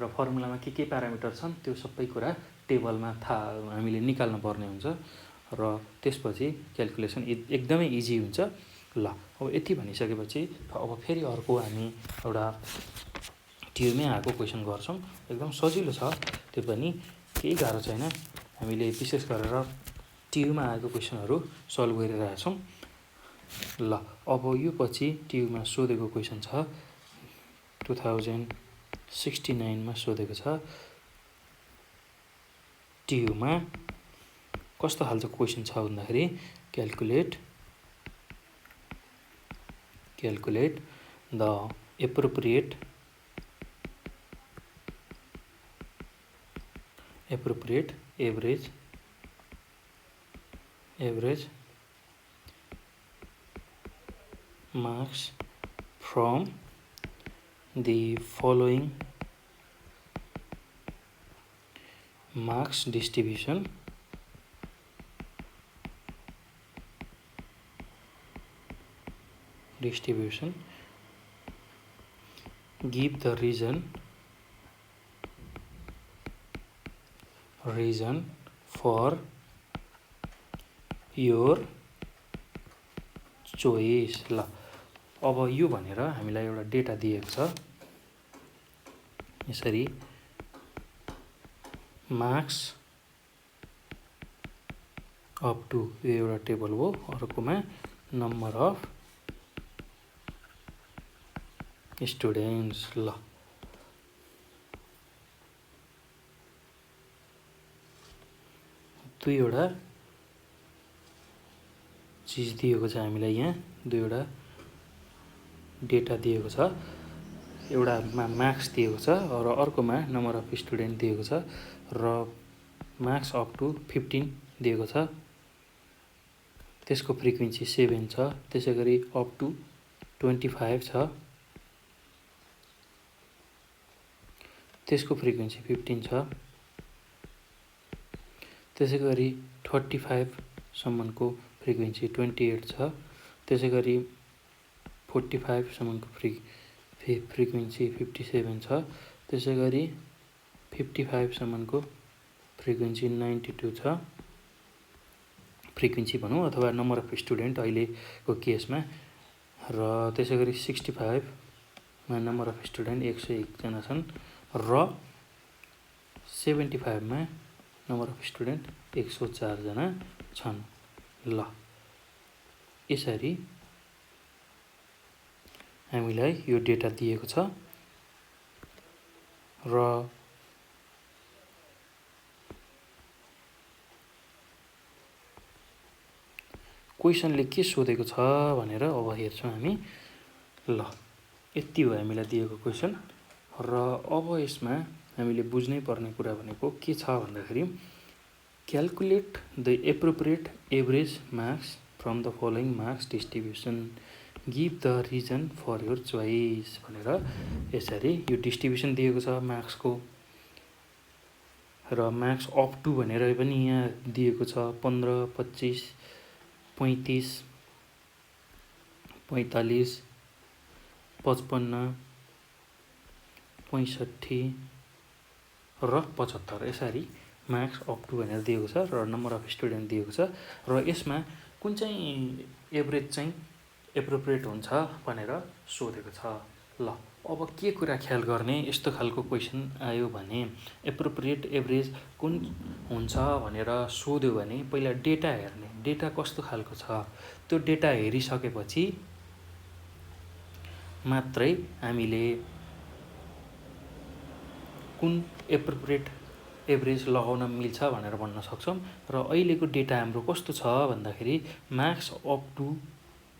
र फर्मुलामा के प्यारामिटर छन् त्यो सबै कुरा टेबलमा हामीले निकाल्नु पर्ने हुन्छ र त्यसपछि क्याल्कुलेसन एकदमै इजी हुन्छ। ल अब यति भनिसकेपछि अब फेरि अर्को हामी एउटा ट्युमै आएको क्वेसन गर्छौँ। एकदम सजिलो छ, त्यो पनि केही गाह्रो छैन। हामीले विशेष गरेर ट्युमा आएको क्वेसनहरू सल्भ गरिरहेछौँ। ल अब यो पछि ट्युमा सोधेको क्वेसन छ 2069 मा सोधेको छ। ट्युमा कस्तो खालको क्वेसन छ भन्दाखेरि calculate the appropriate average marks from the following marks distribution give the reason for your choice। ल अब यो भनेर हामीलाई एउटा डेटा दिएको छ। यसरी मार्क्स अप टु यो एउटा टेबल हो, अर्कोमा नम्बर अफ स्टुडेन्ट्स। ल दुईवटा चिज दिएको छ हामीलाई, यहाँ दुईवटा डेटा दिएको छ। एउटामा मार्क्स दिएको छ र अर्कोमा नम्बर अफ स्टुडेन्ट दिएको छ र मार्क्स अप टु 15 दिएको छ। त्यसको फ्रिक्वेन्सी 7 छ। त्यसै गरी अप टु 25 छ, त्यसको फ्रिक्वेन्सी 15 छ। त्यसै गरी 35 सम्मको फ्रिक्वेन्सी 28 छ। त्यसै गरी 45 सम्मको फ्रिक्वेन्सी 57 छ। त्यसै गरी 55 सम्मको फ्रिक्वेन्सी 92 छ। फ्रिक्वेन्सी भनौँ अथवा नम्बर अफ स्टुडेन्ट अहिलेको केसमा। र त्यसै गरी 65 मा नम्बर अफ स्टुडेन्ट 101 जना छन् र 75 मा नम्बर अफ स्टुडेन्ट 104 जना छन्। ल यसरी हामीलाई यो डेटा दिएको छ र क्वेसनले के सोधेको छ भनेर अब हेर्छौँ हामी। ल यति हो हामीलाई दिएको क्वेसन र अब यसमा हामीले बुझ्नै पर्ने कुरा भनेको के छ भन्दाखेरि calculate the appropriate average marks from the following marks distribution give the reason for your choice भनेर यसरी यो डिस्ट्रिब्युसन दिएको छ मार्क्सको र मार्क्स अप टु भनेर पनि यहाँ दिएको छ 15, 25, 35, 45, 55, 65 र 75 यसरी मार्क्स अप टु भनेर दिएको छ र नम्बर अफ स्टुडेन्ट दिएको छ र यसमा कुन चाहिँ एभरेज चाहिँ एप्रोप्रिएट हुन्छ भनेर सोधेको छ। ल अब के कुरा ख्याल गर्ने यस्तो खालको क्वेसन आयो भने एप्रोप्रिएट एभरेज कुन हुन्छ भनेर सोध्यो भने पहिला डेटा हेर्ने, डेटा कस्तो खालको छ त्यो डेटा हेरिसकेपछि मात्रै हामीले कुन एप्रोप्रिएट एभरेज लगाउन मिल्छ भनेर भन्न सक्छौँ। र अहिलेको डेटा हाम्रो कस्तो छ भन्दाखेरि मार्क्स अप टु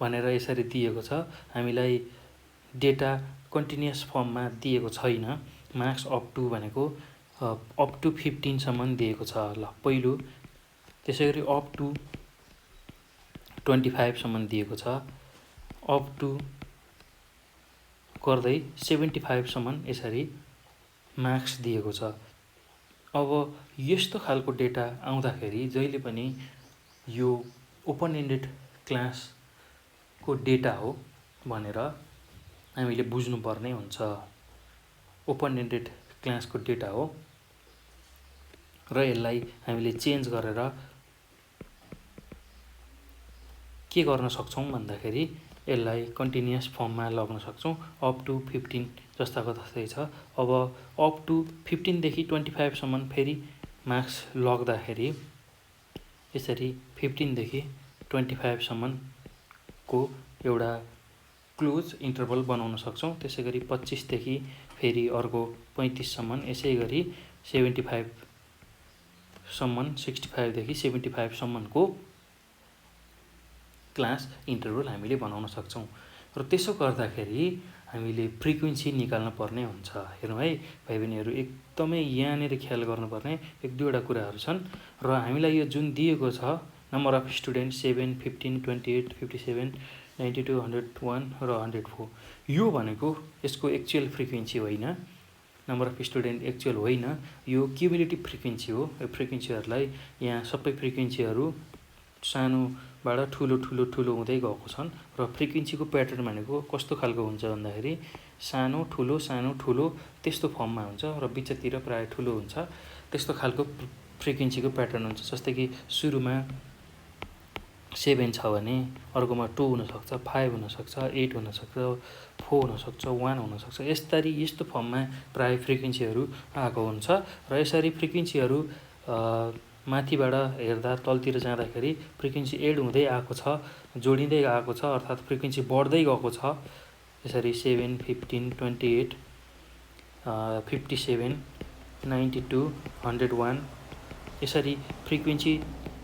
भनेर यसरी दिएको छ। हामीलाई डेटा कन्टिन्युअस फर्ममा दिएको छैन। मार्क्स अप टु भनेको अप टु 15 सम्म दिएको छ। ल पहिलो, त्यसै गरी अप टु 25 सम्म दिएको छ। अप टु गर्दै 75 सम्म यसरी मार्क्स दिएको छ। अब यस्तो खालको डेटा आउँदाखेरि जहिले पनि यो ओपन एन्डेड क्लासको डेटा हो भनेर हामीले बुझ्नुपर्ने हुन्छ। ओपन एन्डेड क्लासको डेटा हो र यसलाई हामीले चेन्ज गरेर के गर्न सक्छौँ भन्दाखेरि यसलाई कन्टिन्युअस फर्ममा लग्न सक्छौँ। अप टु 15 जस्ताको तस्तै छ। अब अप टु 15 देखि 25 सम्म फेरि मार्क्स लग्दाखेरि यसरी 15 देखि 25 सम्मको एउटा क्लोज इन्टरभल बनाउन सक्छौँ। त्यसै गरी 25 देखि फेरि अर्को 35 सम्म, यसै गरी 75 सम्म, 65 देखि 75 सम्मको क्लास इन्टरभल हामीले बनाउन सक्छौँ। र त्यसो गर्दाखेरि हामीले फ्रिक्वेन्सी निकाल्न पर्ने हुन्छ। हेरौँ है भाइ बहिनीहरू, एकदमै यहाँनिर ख्याल गर्नुपर्ने 1-2वटा कुराहरू छन्। र हामीलाई यो जुन दिएको छ नम्बर अफ स्टुडेन्ट 7, 15, 28, 57, 92, 101 र 104, यो भनेको यसको एक्चुअल फ्रिक्वेन्सी होइन, नम्बर अफ स्टुडेन्ट एक्चुअल होइन, यो क्युमुलेटिभ फ्रिक्वेन्सी हो। यो फ्रिक्वेन्सीहरूलाई यहाँ सबै फ्रिक्वेन्सीहरू सानोबाट ठुलो ठुलो ठुलो हुँदै गएको छन्। र फ्रिक्वेन्सीको प्याटर्न भनेको कस्तो खालको हुन्छ भन्दाखेरि सानो ठुलो त्यस्तो फर्ममा हुन्छ र बिचतिर प्राय ठुलो हुन्छ। त्यस्तो खालको फ्रिक्वेन्सीको प्याटर्न हुन्छ। जस्तै कि सुरुमा 7 छ भने अर्कोमा 2 हुनसक्छ, 5 हुनसक्छ, 8 हुनसक्छ, 4 हुनसक्छ, 1 हुनसक्छ। यस्तो फर्ममा प्राय फ्रिक्वेन्सीहरू आएको हुन्छ। र यसरी फ्रिक्वेन्सीहरू माथिबाट हेर्दा तलतिर जाँदाखेरि फ्रिक्वेन्सी एड हुँदै आएको छ, जोडिँदै आएको छ, अर्थात् फ्रिक्वेन्सी बढ्दै गएको छ। यसरी 7, 15, 28, 57, 92, 101 यसरी फ्रिक्वेन्सी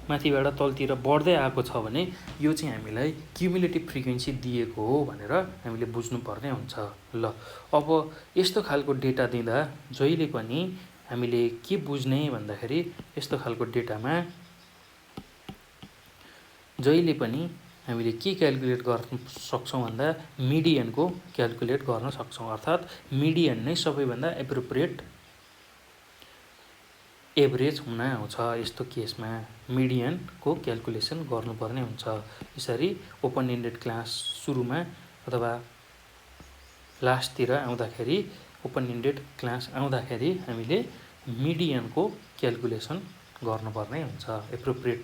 माथिबाट तलतिर बढ्दै आएको छ भने यो चाहिँ हामीलाई क्युमुलेटिभ फ्रिक्वेन्सी दिएको हो भनेर हामीले बुझ्नुपर्ने हुन्छ। ल अब यस्तो खालको डेटा दिँदा जहिले पनि हामीले के बुझ्ने भन्दाखेरि यस्तो खालको डेटामा जहिले पनि हामीले के क्याल्कुलेट गर्न सक्छौँ भन्दा मिडियनको क्याल्कुलेट गर्न सक्छौँ। अर्थात् मिडियन नै सबैभन्दा एप्रोप्रिएट एभरेज हुन आउँछ। यस्तो केसमा मिडियनको क्याल्कुलेसन गर्नुपर्ने हुन्छ। यसरी ओपन एन्डेड क्लास सुरुमा अथवा लास्टतिर आउँदाखेरि ओपन एन्डेड क्लास आउँदाखेरि हामीले मिडियनको क्याल्कुलेसन गर्नुपर्ने हुन्छ। एप्रोप्रिएट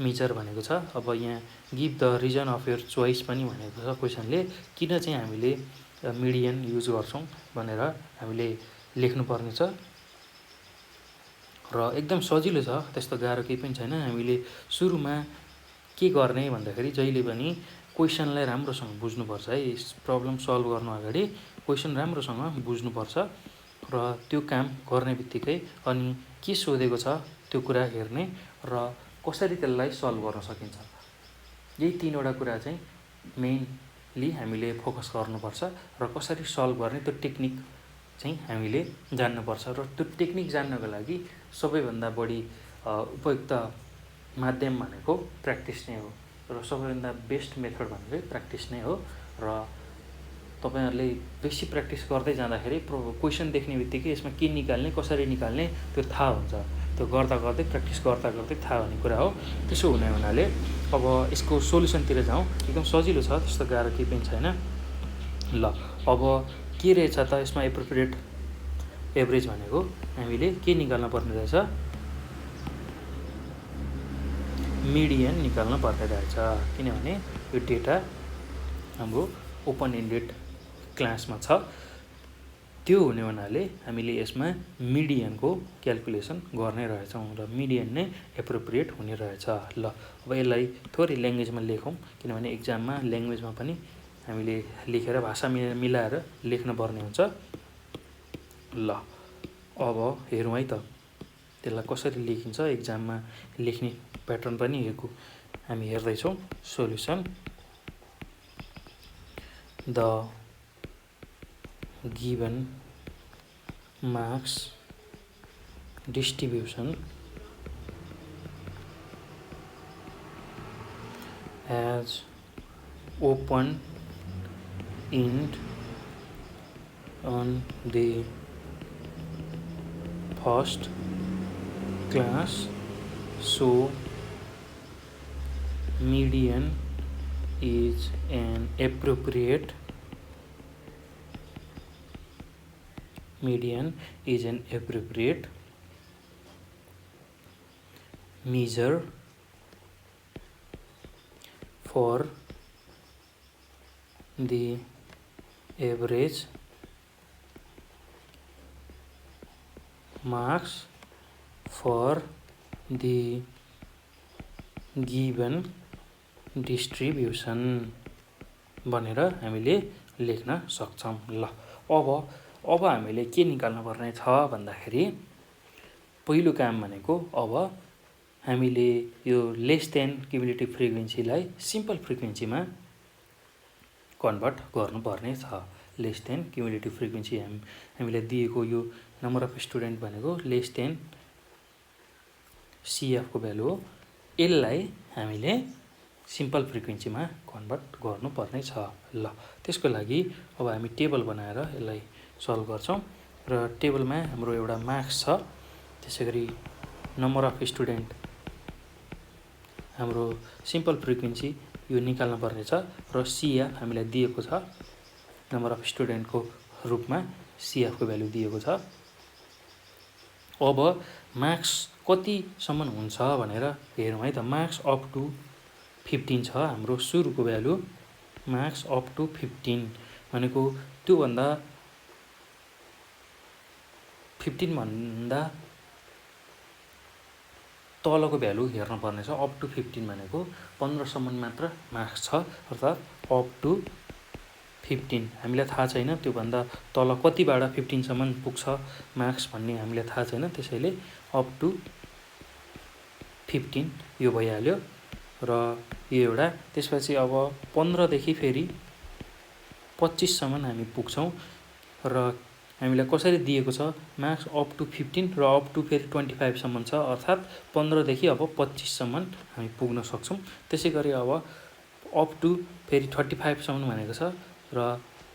मेजर भनेको छ। अब यहाँ give the reason of your choice पनि भनेको छ क्वेसनले। किन चाहिँ हामीले मिडियन युज गर्छौँ भनेर हामीले लेख्नुपर्ने छ। र एकदम सजिलो छ, त्यस्तो गाह्रो केही पनि छैन। हामीले सुरुमा के गर्ने भन्दाखेरि जहिले पनि क्वेसनलाई राम्रोसँग बुझ्नुपर्छ है। प्रब्लम सल्भ गर्नु अगाडि क्वेसन राम्रोसँग बुझ्नुपर्छ र त्यो काम गर्ने बित्तिकै अनि के सोधेको छ त्यो कुरा हेर्ने र कसरी त्यसलाई सल्भ गर्न सकिन्छ, यही 3वटा कुरा चाहिँ मेनली हामीले फोकस गर्नुपर्छ। र कसरी सल्भ गर्ने त्यो टेक्निक चाहिँ हामीले जान्नुपर्छ। र त्यो टेक्निक जान्नको लागि सबैभन्दा बढी उपयुक्त माध्यम भनेको प्र्याक्टिस नै हो। र सबैभन्दा बेस्ट मेथड भनेकै प्र्याक्टिस नै हो। र तपाईहरुले बेसी प्र्याक्टिस गर्दै जाँदाखेरि क्वेसन देख्ने बित्तिकै यसमा के निकाल्ने, कसरी निकाल्ने त्यो थाहा हुन्छ। त्यो गर्दा गर्दै प्र्याक्टिस गर्दा गर्दै थाहा हुने कुरा हो। त्यसो हुने हुनाले अब यसको सोलुसनतिर जाउँ। एकदम सजिलो छ, त्यस्तो गाह्रो केही पनि छैन। ल अब के रहेछ त यसमा एप्रोप्रिएट एभरेज भनेको हामीले के निकाल्न पर्ने रहेछ, मिडियन निकाल्न पर्ने रहेछ। किनभने यो डेटा हाम्रो ओपन एन्डेड क्लासमा छ। त्यो हुने हुनाले हामीले यसमा मिडियनको क्याल्कुलेसन गर्ने रहेछौँ र मिडियन नै एप्रोप्रिएट हुने रहेछ। ल अब यसलाई थोरै ल्याङ्ग्वेजमा लेखौँ, किनभने एक्जाममा ल्याङ्ग्वेजमा पनि हामीले लेखेर भाषा मिलाएर लेख्न पर्ने हुन्छ। ल अब हेरौँ है त त्यसलाई कसरी लेखिन्छ। एक्जाममा लेख्ने प्याटर्न पनि हामी हेर्दैछौँ। Solution the given marks distribution as open-end on the first class, so median is an appropriate measure for the average marks for the given distribution भनेर हामीले लेख्न सक्छौं। ल अब हामीले के निकाल्न पर्ने छ भन्दाखेरि पहिलो काम भनेको अब हामीले यो लेस देन क्युमुलेटिभ फ्रिक्वेन्सीलाई सिम्पल फ्रिक्वेन्सीमा कन्भर्ट गर्नुपर्ने छ। लेस देन क्युमुलेटिभ फ्रिक्वेन्सी हामीलाई दिएको यो नम्बर अफ स्टुडेन्ट भनेको लेस देन CF को भ्यालु हो। यसलाई हामीले सिम्पल फ्रिक्वेन्सीमा कन्भर्ट गर्नुपर्ने छ। ल त्यसको लागि अब हामी टेबल बनाएर यसलाई सल्भ गर्छौं र टेबलमा हाम्रो एउटा मार्क्स छ, त्यसैगरी नम्बर अफ स्टुडेन्ट हाम्रो सिम्पल फ्रिक्वेन्सी यो निकाल्न पर्ने छ र CF हामीलाई दिएको छ, नम्बर अफ स्टुडेन्टको रूपमा CF को भ्यालु दिएको छ। अब मार्क्स कतिसम्म हुन्छ भनेर हेरौँ है त। मार्क्स अप टु 15 छ हाम्रो सुरुको भ्यालु। मार्क्स अप टु 15 भनेको त्यो भन्दा 15 भन्दा तलको भ्यालु हेर्न पर्ने छ। अप टु 15 भनेको 15 सम्म मात्र मार्क्स छ, अर्थात् अप टु 15। हामीलाई थाहा छैन त्यो भन्दा तल कतिबाट 15 सम्म पुग्छ मार्क्स भन्ने हामीलाई थाहा छैन, त्यसैले अप टु 15 यो भइहाल्यो र यो एउटा। त्यसपछि अब 15 देखि फेरि 25 सम्म हामी पुग्छौं र हामीलाई कसरी दिएको छ मार्क्स अप टु 15 र अप टु फेरि 25 सम्म छ, अर्थात् 15 देखि अब 25 सम्म हामी पुग्न सक्छौं। त्यसैगरी अब अप टु फेरि 35 सम्म भनेको छ र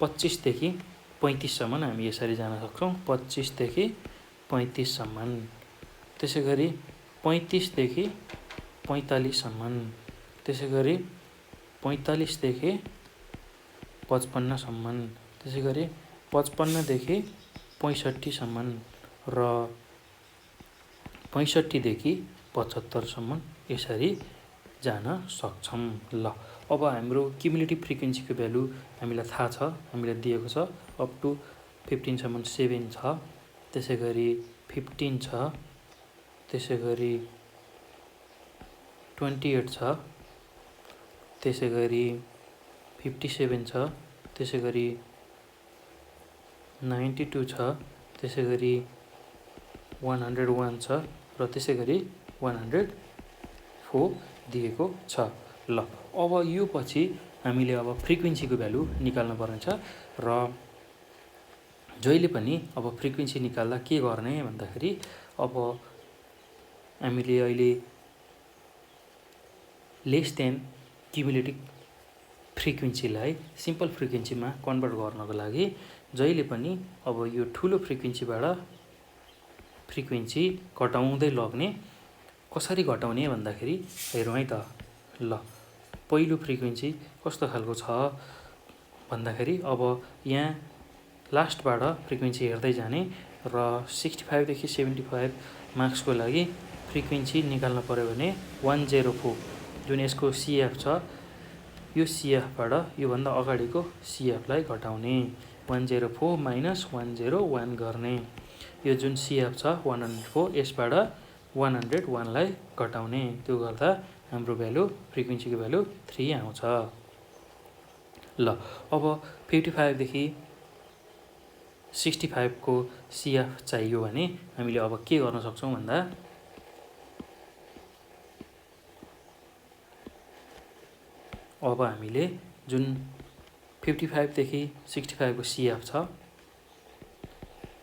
25 देखि 35 सम्म हामी यसरी जान सक्छौं। 25 देखि 35 सम्म, त्यसैगरी 35 देखि 45 सम्म, त्यसैगरी 45 देखि 55 सम्म, त्यसैगरी 55 देखि 65 सम्म र 65 देखि 75 सम्म यसरी जान सक्छौं। ल अब हाम्रो क्युमुलेटिभ फ्रिक्वेन्सीको भ्यालु हामीलाई थाहा छ, हामीलाई दिएको छ अप टु 15 सम्म 7 छ, त्यसैगरी 15 छ, त्यसैगरी 28 छ, त्यसैगरी 57 छ, त्यसैगरी 92 छ, त्यसैगरी 101 छ र त्यसैगरी 104 दिएको छ। ल अब यो पछि हामीले अब फ्रिक्वेन्सीको भ्यालु निकाल्न पर्ने छ र जहिले पनि अब फ्रिक्वेन्सी निकाल्दा के गर्ने भन्दाखेरि अब हामीले अहिले लेस देन क्युमुलेटिभ फ्रिक्वेन्सीलाई सिम्पल फ्रिक्वेन्सीमा कन्भर्ट गर्नको लागि जहिले पनि अब यो ठुलो फ्रिक्वेन्सीबाट फ्रिक्वेन्सी घटाउँदै लग्ने। कसरी घटाउने भन्दाखेरि हेरौँ है त। ल पहिलो फ्रिक्वेन्सी कस्तो खालको छ भन्दाखेरि अब यहाँ लास्टबाट फ्रिक्वेन्सी हेर्दै जाने र 65 देखि 75 मार्क्सको लागि फ्रिक्वेन्सी निकाल्न पर्यो भने 104 जुन यसको CF छ, यो CFबाट योभन्दा अगाडिको CFलाई घटाउने, 104 माइनस 101 गर्ने। यो जुन CF छ 104, यसबाट 101लाई घटाउने, त्यो गर्दा हाम्रो भ्यालु फ्रिक्वेन्सीको भ्यालु 3 आउँछ। ल अब 55 देखि 65 को CF चाहियो भने हामीले अब के गर्न सक्छौं भन्दा अब हामीले जुन 55 देखि 65 को CF छ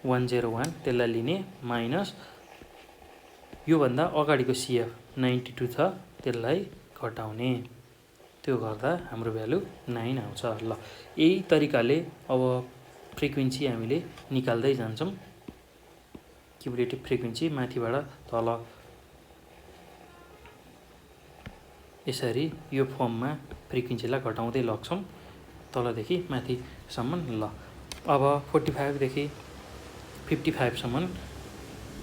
101 त्यसलाई लिने माइनस योभन्दा अगाडिको CF 92 छ त्यसलाई घटाउने त्यो गर्दा हाम्रो भ्यालु 9 आउँछ। ल यही तरिकाले अब फ्रिक्वेन्सी हामीले निकाल्दै जान्छौँ। क्युमुलेटिभ फ्रिक्वेन्सी माथिबाट तल यसरी यो फर्ममा फ्रिक्वेन्सीलाई घटाउँदै लग्छौँ तलदेखि माथिसम्म। ल अब 45 देखि 55 सम्म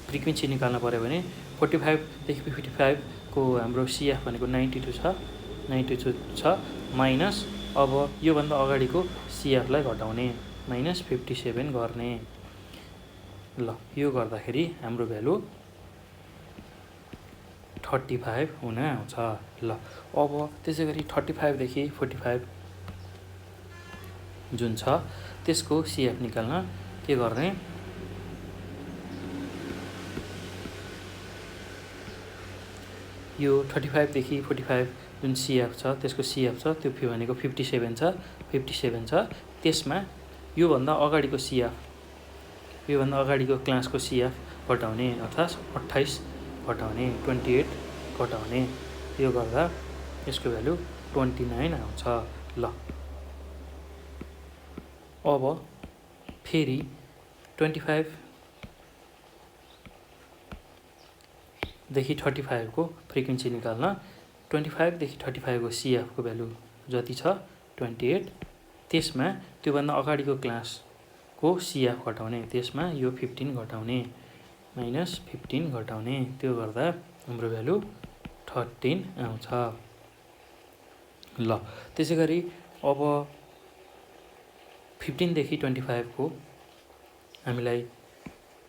फ्रिक्वेन्सी निकाल्न पर्यो भने 45 देखि 55 को हाम्रो CF भनेको 92 छ माइनस अब योभन्दा अगाडिको CF लाई घटाउने माइनस 57 गर्ने। ल यो गर्दाखेरि हाम्रो भ्यालु 35 हुन आउँछ। ल अब त्यसै गरी 35 देखि 45 जुन छ त्यसको CF निकाल्न के गर्ने, यो 35 देखि 45 जुन CF छ त्यसको CF छ त्यो भनेको 57 छ त्यसमा योभन्दा अगाडिको CF योभन्दा अगाडिको क्लासको CF घटाउने अर्थात् 28 घटाउने 28 घटाउने यो गर्दा यसको भ्यालु 29 आउँछ। ल अब फेरि 25 देखि 35 को फ्रिक्वेन्सी निकाल्न 25 देखि 35 को CF को भ्यालु जति छ 28 त्यसमा त्योभन्दा अगाडिको क्लासको CF घटाउने त्यसमा यो 15 घटाउने माइनस 15 घटाउने त्यो गर्दा हाम्रो भ्यालु 13 आउँछ। ल त्यसै गरी अब 15 देखि 25 को हामीलाई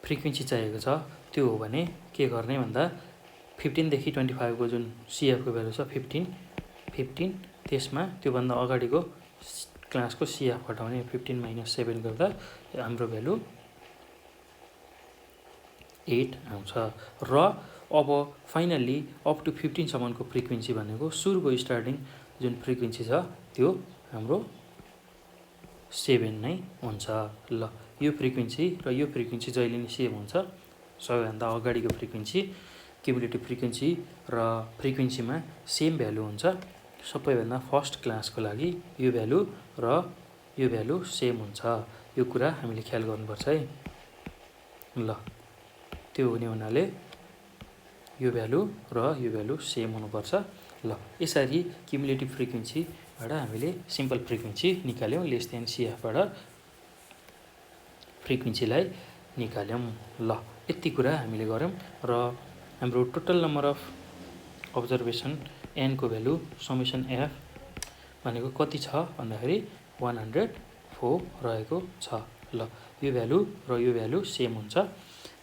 फ्रिक्वेन्सी चाहिएको छ त्यो हो भने के गर्ने भन्दा 15 देखि 25 को जुन CF को भ्यालु छ 15 त्यसमा त्योभन्दा अगाडिको क्लासको CF घटाउने 15 माइनस 7 गर्दा हाम्रो भ्यालु 8 आउँछ। र अब फाइनल्ली अप टु 15 सम्मको फ्रिक्वेन्सी भनेको सुरुको स्टार्टिङ जुन फ्रिक्वेन्सी छ त्यो हाम्रो 7 नै हुन्छ। ल यो फ्रिक्वेन्सी र यो फ्रिक्वेन्सी जहिले नि सेम हुन्छ। सबैभन्दा अगाडिको फ्रिक्वेन्सी क्युमुलेटिभ फ्रिक्वेन्सी र फ्रिक्वेन्सीमा सेम भ्यालु हुन्छ। सबैभन्दा फर्स्ट क्लासको लागि यो भ्यालु र यो भ्यालु सेम हुन्छ। यो कुरा हामीले ख्याल गर्नुपर्छ है। ल त्यो हुने हुनाले यो भ्यालु र यो भ्यालु सेम हुनुपर्छ। ल यसरी क्युमुलेटिभ फ्रिक्वेन्सीबाट हामीले सिम्पल फ्रिक्वेन्सी निकाल्यौँ। लेस देन CFबाट फ्रिक्वेन्सीलाई निकाल्यौँ। ल यति कुरा हामीले गऱ्यौँ र हाम्रो total number of observation n को भ्यालु समेसन f भनेको कति छ भन्दाखेरि 104 रहेको छ। ल यो भ्यालु र यो भ्यालु सेम हुन्छ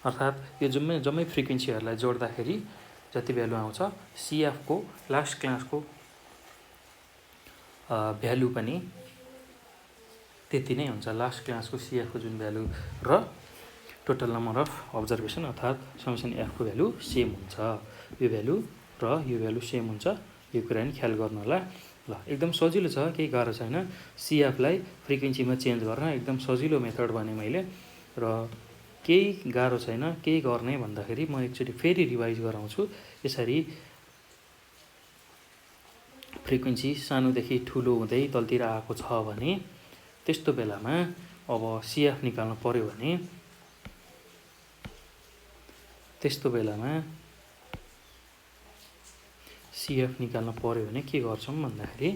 अर्थात् यो जम्मै फ्रिक्वेन्सीहरूलाई जोड्दाखेरि जति भ्यालु आउँछ CF को लास्ट क्लासको भ्यालु पनि त्यति नै हुन्छ। लास्ट क्लासको CF को जुन भ्यालु र टोटल नम्बर अफ अब्जर्भेसन अर्थात् समेसन f को भ्यालु सेम हुन्छ। यो भ्यालु र यो भ्यालु सेम हुन्छ। यो कुरा नि ख्याल गर्नु होला। ल एकदम सजिलो छ, केही गाह्रो छैन। CF लाई फ्रिक्वेन्सीमा चेन्ज गर्न एकदम सजिलो मेथड भने मैले र केही गाह्रो छैन। केही गर्ने भन्दाखेरि म एकचोटि फेरि रिभाइज गराउँछु। यसरी फ्रिक्वेन्सी सानोदेखि ठुलो हुँदै तलतिर आएको छ भने त्यस्तो बेलामा अब CF निकाल्नु पर्यो भने त्यस्तो बेलामा CF निकाल्न पर्यो भने के गर्छौँ भन्दाखेरि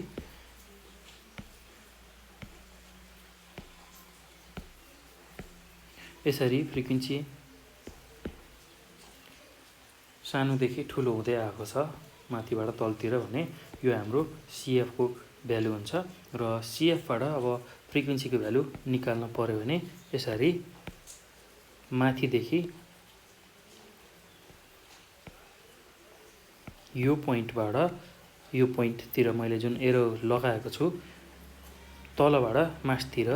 यसरी फ्रिक्वेन्सी सानोदेखि ठुलो हुँदै आएको छ माथिबाट तलतिर भने यो हाम्रो CF को भ्यालु हुन्छ र CFबाट अब फ्रिक्वेन्सीको भ्यालु निकाल्न पर्यो भने यसरी माथिदेखि यो पोइन्टबाट यो पोइन्टतिर मैले जुन एरो लगाएको छु तलबाट मास्तिर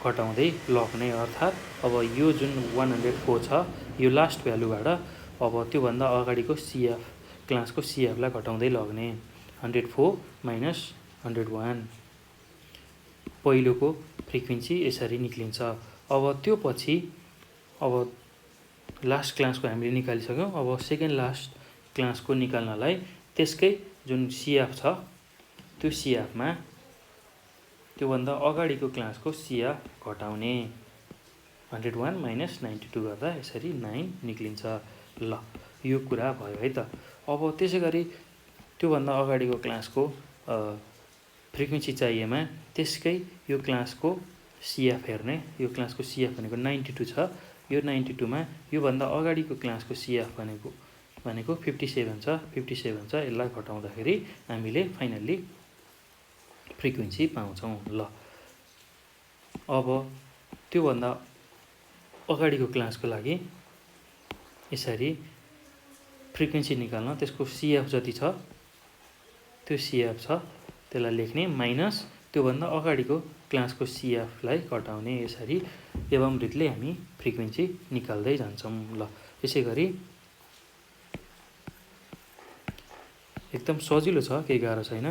घटाउँदै लग्ने अर्थात् अब यो जुन 104 छ यो लास्ट भ्यालुबाट अब त्योभन्दा अगाडिको CF क्लासको CF लाई घटाउँदै लग्ने 104 माइनस 101 पहिलोको फ्रिक्वेन्सी यसरी निक्लिन्छ। अब त्यो पछि अब लास्ट क्लासको हामीले निकालिसक्यौँ। अब सेकेन्ड लास्ट क्लासको निकाल्नलाई त्यसकै जुन सिएफ छ त्यो सिएफमा त्योभन्दा अगाडिको क्लासको सिएफ घटाउने 101 माइनस 92 गर्दा यसरी 9 निक्लिन्छ। ल यो कुरा भयो है त। अब त्यसै गरी त्योभन्दा अगाडिको क्लासको फ्रिक्वेन्सी चाहिएमा त्यसकै यो क्लासको सिएफ हेर्ने। यो क्लासको सिएफ भनेको 92 छ। यो 92 मा योभन्दा अगाडिको क्लासको सिएफ भनेको 57 छ। 57 छ, यसलाई घटाउँदाखेरि हामीले फाइनल्ली फ्रिक्वेन्सी पाउँछौँ। ल अब त्योभन्दा अगाडिको क्लासको लागि यसरी फ्रिक्वेन्सी निकाल्न त्यसको सिएफ जति छ त्यो सिएफ छ त्यसलाई लेख्ने माइनस त्योभन्दा अगाडिको क्लासको सिएफलाई घटाउने। यसरी एवं रीतले हामी फ्रिक्वेन्सी निकाल्दै जान्छौँ। ल यसै गरी एकदम सजिलो छ, केही गाह्रो छैन।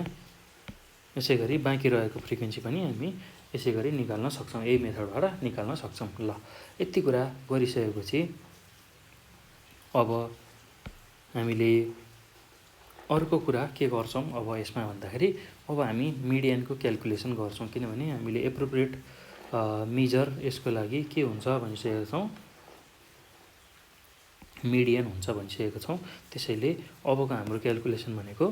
यसै गरी बाँकी रहेको फ्रिक्वेन्सी पनि हामी यसै गरी निकाल्न सक्छौँ, यही मेथडबाट निकाल्न सक्छौँ। ल यति कुरा गरिसकेपछि अब हामीले अर्को कुरा के गर्छौँ अब यसमा भन्दाखेरि अब हामी मिडियनको क्याल्कुलेसन गर्छौँ। किनभने हामीले एप्रोप्रिएट मेजर यसको लागि के हुन्छ भनिसकेका छौँ, मिडियन हुन्छ भनिसकेका छौँ। त्यसैले अबको हाम्रो क्याल्कुलेसन भनेको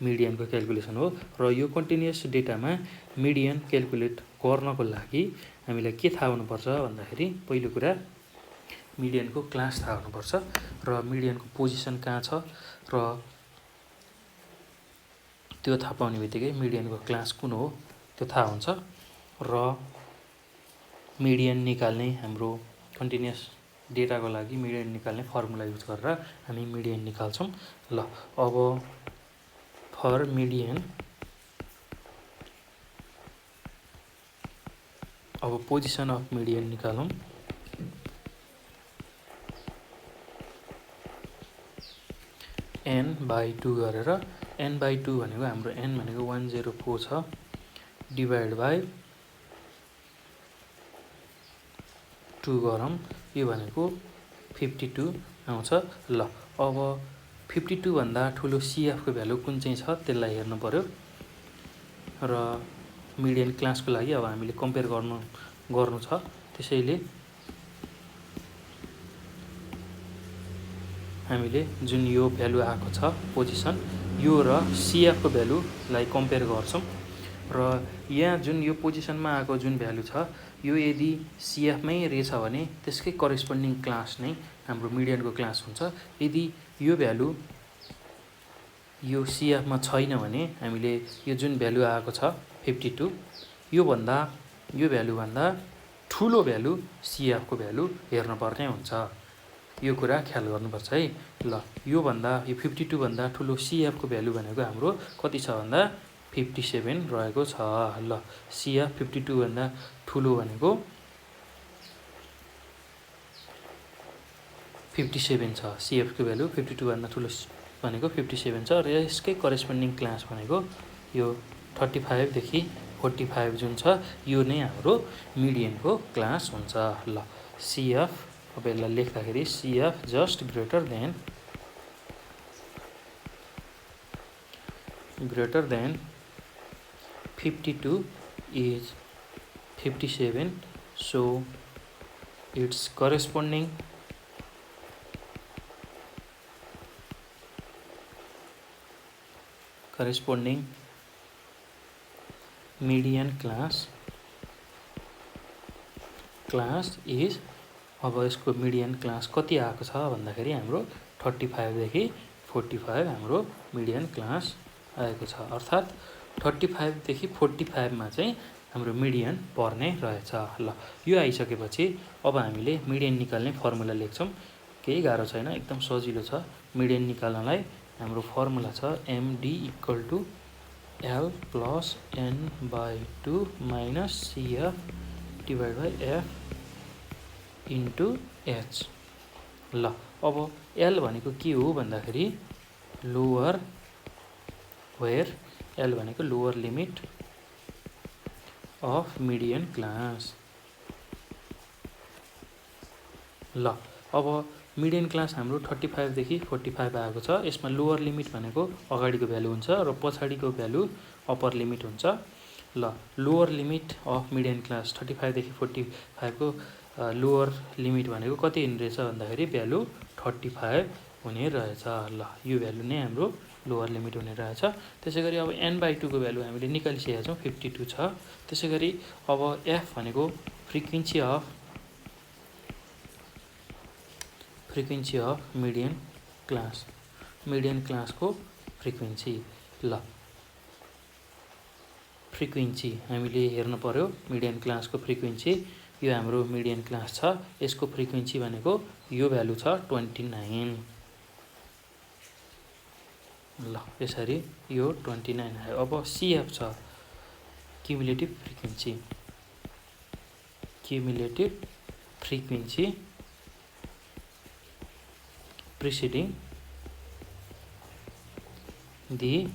मिडियनको क्याल्कुलेसन हो। र यो कन्टिन्युअस डेटामा मिडियन क्याल्कुलेट गर्नको लागि हामीलाई के थाहा हुनुपर्छ भन्दाखेरि पहिलो कुरा मिडियनको क्लास थाहा हुनुपर्छ र मिडियनको पोजिसन कहाँ छ र त्यो थाहा पाउने बित्तिकै मिडियनको क्लास कुन हो त्यो थाहा हुन्छ। र मिडियन निकाल्ने हाम्रो कन्टिन्युअस डेटाको लागि मिडियन निकाल्ने फर्मुला युज गरेर हामी मिडियन निकाल्छौँ। ल अब फर मिडियन अब पोजिसन अफ मिडियन निकालौँ। n/2 गरेर n/2 भनेको हाम्रो n भनेको 104 छ डिभाइड बाई 2 गरौँ, यो भनेको 52 आउँछ। ल अब 52 भन्दा ठुलो सिएफको भ्यालु कुन चाहिँ छ त्यसलाई हेर्नु पर्यो। र मिडियन क्लासको लागि अब हामीले कम्पेयर गर्नु छ। त्यसैले हामीले जुन यो भ्यालु आएको छ पोजिसन यो र सिएफको भ्यालुलाई कम्पेयर गर्छौँ। र यहाँ जुन यो पोजिसनमा आएको जुन भ्यालु छ यो यदि सिएफमै रहेछ भने त्यसकै करेस्पोन्डिङ क्लास नै हाम्रो मिडियनको क्लास हुन्छ। यदि यो भ्यालु यो सिएफमा छैन भने हामीले यो जुन भ्यालु आएको छ 52 यो भ्यालुभन्दा ठुलो भ्यालु सिएफको भ्यालु हेर्नुपर्ने हुन्छ। यो कुरा ख्याल गर्नुपर्छ है। ल यो 52 भन्दा ठुलो सिएफको भ्यालु भनेको हाम्रो कति छ भन्दा 57 रहेको छ। ल सिएफ 52 भन्दा ठुलो भनेको 57 छ। सिएफको भ्यालु 52 भन्दा ठुलो भनेको 57 छ र यसकै करेस्पोन्डिङ क्लास भनेको यो 35 देखि 45 जुन छ यो नै हाम्रो मिडियनको क्लास हुन्छ। ल सिएफ अब यसलाई लेख्दाखेरि सिएफ just greater than 52 is 57 so its corresponding median class is अब यसको मिडियन क्लास कति आएको छ भन्दाखेरि हाम्रो 35 देखि 45 हाम्रो मिडियन क्लास आएको छ। अर्थात् 35 देखि 45 मा चाहिँ हाम्रो मिडियन पर्ने रहेछ। ल यो आइसकेपछि अब हामीले मिडियन निकाल्ने फर्मुला लेख्छौँ। केही गाह्रो छैन, एकदम सजिलो छ। मिडियन निकाल्नलाई हाम्रो फर्मुला छ MD = L + n/2 - CF / F * H। ल अब L भनेको के हो भन्दाखेरि लोअर वेयर L भनेको lower limit of median class. ल अब मिडियन क्लास हाम्रो 35 देखि 45 आएको छ। यसमा लोअर लिमिट भनेको अगाडिको भ्यालु हुन्छ र पछाडिको भ्यालु अप्पर लिमिट हुन्छ। ल lower limit of median class 35 देखि 45 को लोअर लिमिट भनेको कति हुने रहेछ भन्दाखेरि भ्यालु 35 हुने रहेछ। ल यो भ्यालु नै हाम्रो लोअर लिमिट हुने रहेछ। त्यसैगरी अब n/2 को भ्यालु हामीले निकालिसकेका छौँ, 52 छ। त्यसैगरी अब f भनेको फ्रिक्वेन्सी अफ मिडियन क्लासको फ्रिक्वेन्सी। ल फ्रिक्वेन्सी हामीले हेर्नु पर्यो। मिडियन क्लासको फ्रिक्वेन्सी यो हाम्रो मिडियन क्लास छ, यसको फ्रिक्वेन्सी भनेको यो भ्यालु छ 29। ल यसरी यो 29 आयो। अब CF छ cumulative frequency preceding the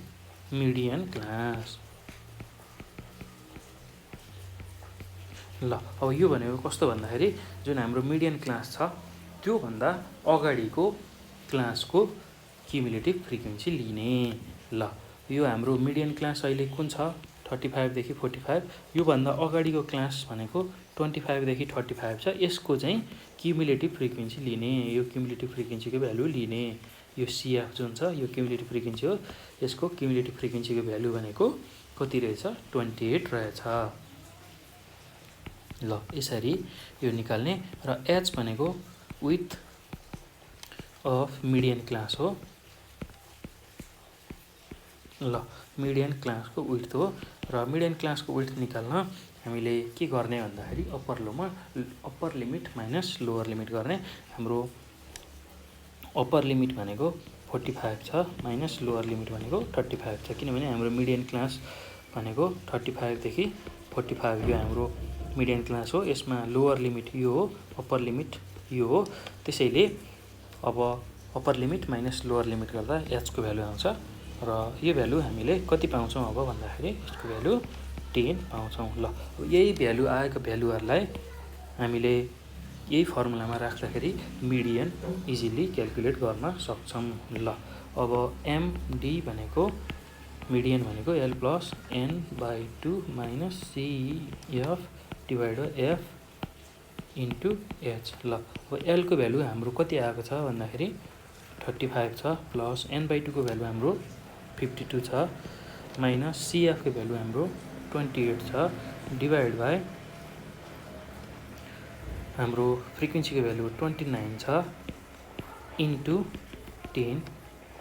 median class. ल अब यो भनेको कस्तो भन्दाखेरि जुन हाम्रो मिडियन क्लास छ त्यो भन्दा अगाडिको क्लासको क्युमुलेटिभ फ्रिक्वेन्सी लिने। ल यो हाम्रो मिडियन क्लास अहिले कुन छ 35 देखि 45, यो भन्दा अगाडिको क्लास भनेको 25 देखि 35 छ। यसको चाहिँ क्युमुलेटिभ फ्रिक्वेन्सी लिने, यो क्युमुलेटिभ फ्रिक्वेन्सीको भ्यालु लिने। यो CF जुन छ यो क्युमुलेटिभ फ्रिक्वेन्सी हो, यसको क्युमुलेटिभ फ्रिक्वेन्सीको भ्यालु भनेको कति रहेछ 28 रहेछ। ल यसरी यो निकाल्ने। र H भनेको विड्थ अफ मिडियन क्लास हो। ल मिडियन क्लासको विड्थ हो र मिडियन क्लासको विड्थ निकाल्न हामीले के गर्ने भन्दाखेरि upper limit minus lower limit गर्ने। हाम्रो अप्पर लिमिट भनेको 45 छ माइनस लोअर लिमिट भनेको 35 छ, किनभने हाम्रो मिडियन क्लास भनेको 35 देखि 45 यो हाम्रो मिडियन क्लास हो। यसमा लोअर लिमिट यो हो, अप्पर लिमिट यो हो। त्यसैले अब upper limit minus lower limit गर्दा H को भ्यालु आउँछ र यो भ्यालु हामीले कति पाउँछौँ अब भन्दाखेरि यसको भ्यालु 10 पाउँछौँ। ल यही भ्यालु आएको भ्यालुहरूलाई हामीले यही फर्मुलामा राख्दाखेरि मिडियन इजिली क्याल्कुलेट गर्न सक्छौँ। ल अब MD भनेको मिडियन भनेको L plus n/2 minus CF divide F into H। ल अब L को भ्यालु हाम्रो कति आएको छ भन्दाखेरि 35 छ, प्लस n/2 को भ्यालु हाम्रो 52 छ, माइनस CF को भ्यालु हाम्रो 28 छ, डिभाइड बाई हाम्रो फ्रिक्वेन्सीको भ्यालु 29 छ, इन्टु 10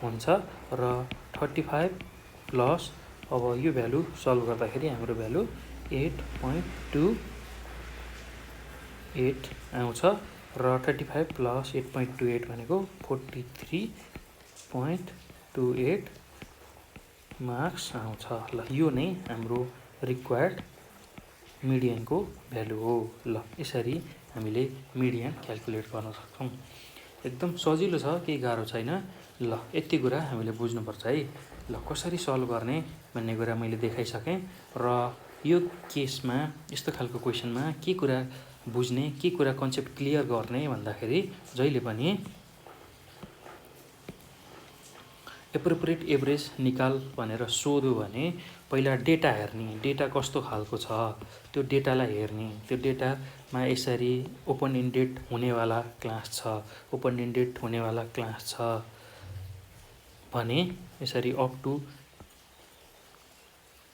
हुन्छ र 35 प्लस अब यो भ्यालु सल्भ गर्दाखेरि हाम्रो भ्यालु 8.28 आउँछ र 35 प्लस 8.28 भनेको 43.28 मार्क्स आउँछ। ल यो नै हाम्रो रिक्वायर्ड मिडियनको भ्यालु हो। ल यसरी हामीले मिडियन क्याल्कुलेट गर्न सक्छौँ। एकदम सजिलो छ, केही गाह्रो छैन। ल यति कुरा हामीले बुझ्नुपर्छ है। ल कसरी सल्भ गर्ने भन्ने कुरा मैले देखाइसकेँ र यो केसमा यस्तो खालको क्वेसनमा के कुरा बुझ्ने, के कुरा कन्सेप्ट क्लियर गर्ने भन्दाखेरि जहिले पनि एप्रोप्रिएट एभरेज निकाल भनेर सोध्यो भने पहिला डेटा हेर्ने, डेटा कस्तो खालको छ त्यो डेटालाई हेर्ने। त्यो डेटामा यसरी ओपन इन्डेड हुनेवाला क्लास छ, ओपन इन्डेड हुनेवाला क्लास छ भने यसरी अप टु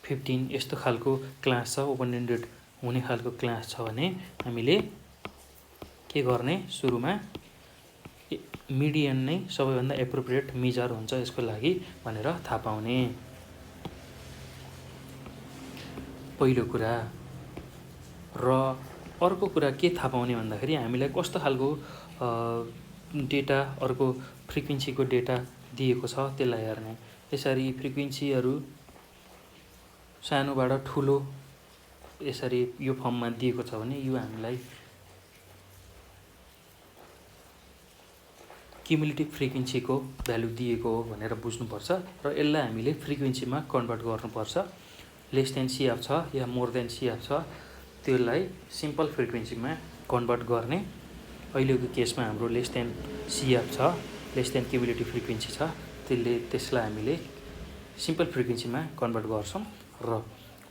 15 यस्तो खालको क्लास छ, ओपन इन्डेड हुने खालको क्लास छ भने हामीले के गर्ने, सुरुमा मिडियन नै सबैभन्दा एप्रोप्रिएट मेजर हुन्छ यसको लागि भनेर थाहा पाउने पहिलो कुरा। र अर्को कुरा के थाहा पाउने भन्दाखेरि हामीलाई कस्तो खालको डेटा, अर्को फ्रिक्वेन्सीको डेटा दिएको छ त्यसलाई हेर्ने। यसरी फ्रिक्वेन्सीहरू सानोबाट ठुलो यसरी यो फर्ममा दिएको छ भने यो हामीलाई क्युमुलेटिभ फ्रिक्वेन्सीको भ्यालु दिएको हो भनेर बुझ्नुपर्छ र यसलाई हामीले फ्रिक्वेन्सीमा कन्भर्ट गर्नुपर्छ। लेस देन सिएफ छ या मोर देन सिएफ छ त्यसलाई सिम्पल फ्रिक्वेन्सीमा कन्भर्ट गर्ने। अहिलेको केसमा हाम्रो लेस देन सिएफ छ, लेस देन क्युमुलेटिभ फ्रिक्वेन्सी छ, त्यसलाई हामीले सिम्पल फ्रिक्वेन्सीमा कन्भर्ट गर्छौँ। र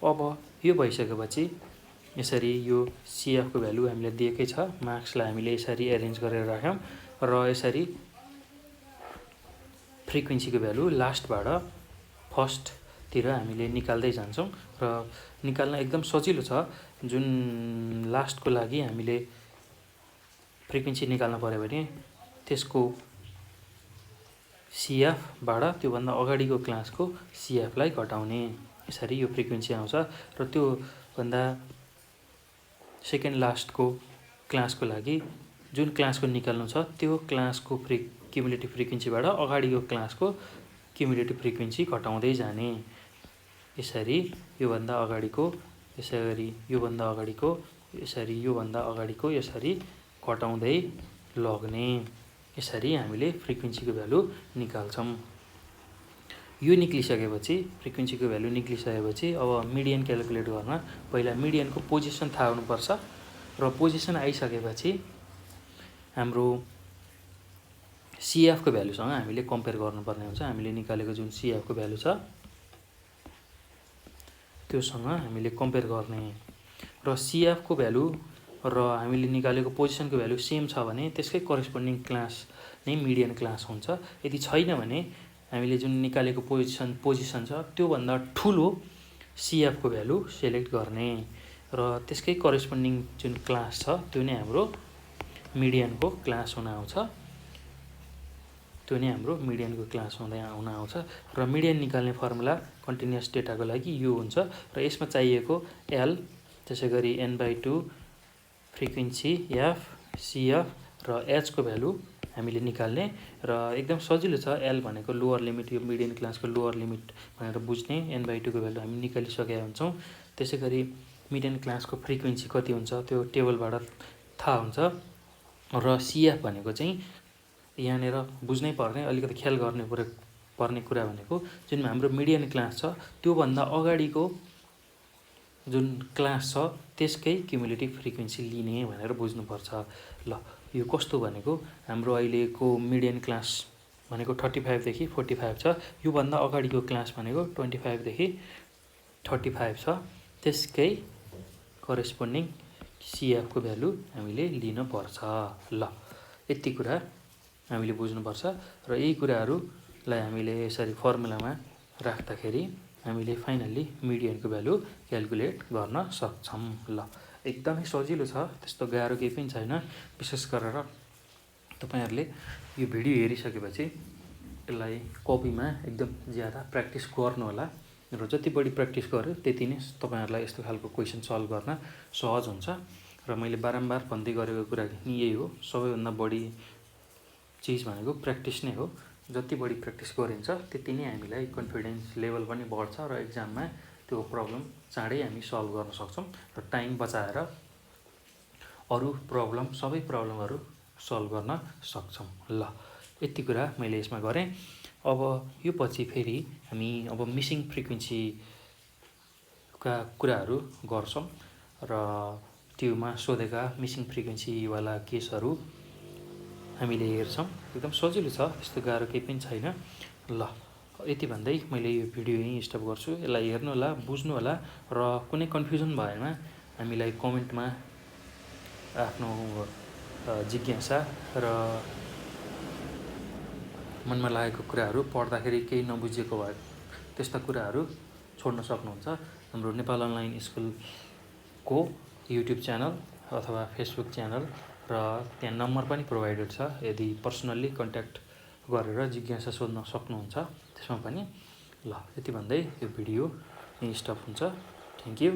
अब यो भइसकेपछि यसरी यो सिएफको भ्यालु हामीलाई दिएकै छ, मार्क्सलाई हामीले यसरी एरेन्ज गरेर राख्यौँ र यसरी फ्रिक्वेन्सीको भ्यालु लास्टबाट फर्स्टतिर हामीले निकाल्दै जान्छौँ र निकाल्न एकदम सजिलो छ। जुन लास्टको लागि हामीले फ्रिक्वेन्सी निकाल्न पर्यो भने त्यसको सिएफबाट त्योभन्दा अगाडिको क्लासको सिएफलाई घटाउने, यसरी यो फ्रिक्वेन्सी आउँछ र त्योभन्दा सेकेन्ड लास्टको क्लासको लागि जुन क्लासको निकाल्नु छ त्यो क्लासको क्युमुलेटिभ फ्रिक्वेन्सीबाट अगाडिको क्लासको क्युमुलेटिभ फ्रिक्वेन्सी घटाउँदै जाने। यसरी योभन्दा अगाडिको, यसरी योभन्दा अगाडिको, यसरी योभन्दा अगाडिको, यसरी घटाउँदै लग्ने। यसरी हामीले फ्रिक्वेन्सीको भ्यालु निकाल्छौँ। यो निक्लिसकेपछि फ्रिक्वेन्सीको भ्यालु निक्लिसकेपछि अब मिडियन क्याल्कुलेट गर्न पहिला मिडियनको पोजिसन थाहा हुनुपर्छ र पोजिसन आइसकेपछि हाम्रो सिएफको भ्यालुसँग हामीले कम्पेयर गर्नुपर्ने हुन्छ। हामीले निकालेको जुन सिएफको भ्यालु छ त्योसँग हामीले कम्पेयर गर्ने र सिएफको भ्यालु र हामीले निकालेको पोजिसनको भ्यालु सेम छ भने त्यसकै करेस्पोन्डिङ क्लास नै मिडियन क्लास हुन्छ। यदि छैन भने हामीले जुन निकालेको पोजिसन छ त्योभन्दा ठुलो सिएफको भ्यालु सेलेक्ट गर्ने र त्यसकै करेस्पोन्डिङ जुन क्लास छ त्यो नै हाम्रो मिडियनको क्लास हुन आउँछ। त्यो नै हाम्रो मिडियनको क्लास हुन आउँछ र मिडियन निकाल्ने फर्मुला कन्टिन्युअस डेटाको लागि यो हुन्छ र यसमा चाहिएको एल, त्यसै गरी n/2 फ्रिक्वेन्सी एफ, सिएफ र एचको भ्यालु हामीले निकाल्ने र एकदम सजिलो छ। एल भनेको लोअर लिमिट, यो मिडियन क्लासको लोअर लिमिट भनेर बुझ्ने, n/2 को भ्यालु हामी निकालिसकेका हुन्छौँ। त्यसै गरी मिडियन क्लासको फ्रिक्वेन्सी कति हुन्छ त्यो टेबलबाट थाहा हुन्छ र सिएफ भनेको चाहिँ यहाँनिर बुझ्नै पर्ने, अलिकति ख्याल पर्ने कुरा भनेको जुनमा हाम्रो मिडियन क्लास छ त्योभन्दा अगाडिको जुन क्लास छ त्यसकै क्युमुलेटिभ फ्रिक्वेन्सी लिने भनेर बुझ्नुपर्छ। ल यो कस्तो भनेको हाम्रो अहिलेको मिडियन क्लास भनेको 35 देखि 45 छ, योभन्दा अगाडिको क्लास भनेको 25 देखि 35 छ, त्यसकै करेस्पोन्डिङ सिएफको भ्यालु हामीले लिनुपर्छ। ल यति कुरा हामीले बुझ्नुपर्छ र यही कुराहरूलाई हामीले यसरी फर्मुलामा राख्दाखेरि हामीले फाइनल्ली मिडियनको भ्यालु क्याल्कुलेट गर्न सक्छौँ। ल एकदमै सजिलो छ, त्यस्तो गाह्रो केही पनि छैन। विशेष गरेर तपाईहरुले यो भिडियो हेरिसकेपछि यसलाई कपीमा एकदम ज्यादा प्र्याक्टिस गर्नु होला र जति बढी प्र्याक्टिस गर्यो त्यति नै तपाईहरुलाई यस्तो खालको क्वेशन सल्भ गर्न सहज हुन्छ। र मैले बारम्बार भन्दै गरेको कुरा यही हो, सबैभन्दा बढी चीज भनेको प्र्याक्टिस नै हो। जति बढी प्र्याक्टिस गरिन्छ त्यति नै हामीलाई कन्फिडेन्स लेभल पनि बढ्छ र एक्जाममा त्यो प्रब्लम चाँडै हामी सल्भ गर्न सक्छौँ र टाइम बचाएर अरू प्रब्लम, सबै प्रब्लमहरू सल्भ गर्न सक्छौँ। ल यति कुरा मैले यसमा गरेँ। अब यो पछि फेरि हामी अब मिसिङ फ्रिक्वेन्सीका कुराहरू गर्छौँ र त्योमा सोधेका मिसिङ फ्रिक्वेन्सीवाला केसहरू हामीले हेर्छौँ। एकदम सजिलो छ, त्यस्तो गाह्रो केही पनि छैन। ल यति भन्दै मैले यो भिडियो यहीँ स्टप गर्छु। यसलाई हेर्नु होला, बुझ्नु होला र कुनै कन्फ्युजन भएमा हामीलाई कमेन्टमा आफ्नो जिज्ञासा र मनमा लागेको कुराहरू, पढ्दाखेरि केही नबुझेको भए त्यस्ता कुराहरू छोड्न सक्नुहुन्छ। हाम्रो नेपाल अनलाइन स्कुलको युट्युब च्यानल अथवा फेसबुक च्यानल र त्यहाँ नम्बर पनि प्रोभाइडेड छ, यदि पर्सनल्ली कन्ट्याक्ट गरेर जिज्ञासा सोध्न सक्नुहुन्छ त्यसमा पनि। ल यति भन्दै यो भिडियो यहीँ स्टप हुन्छ। Thank you.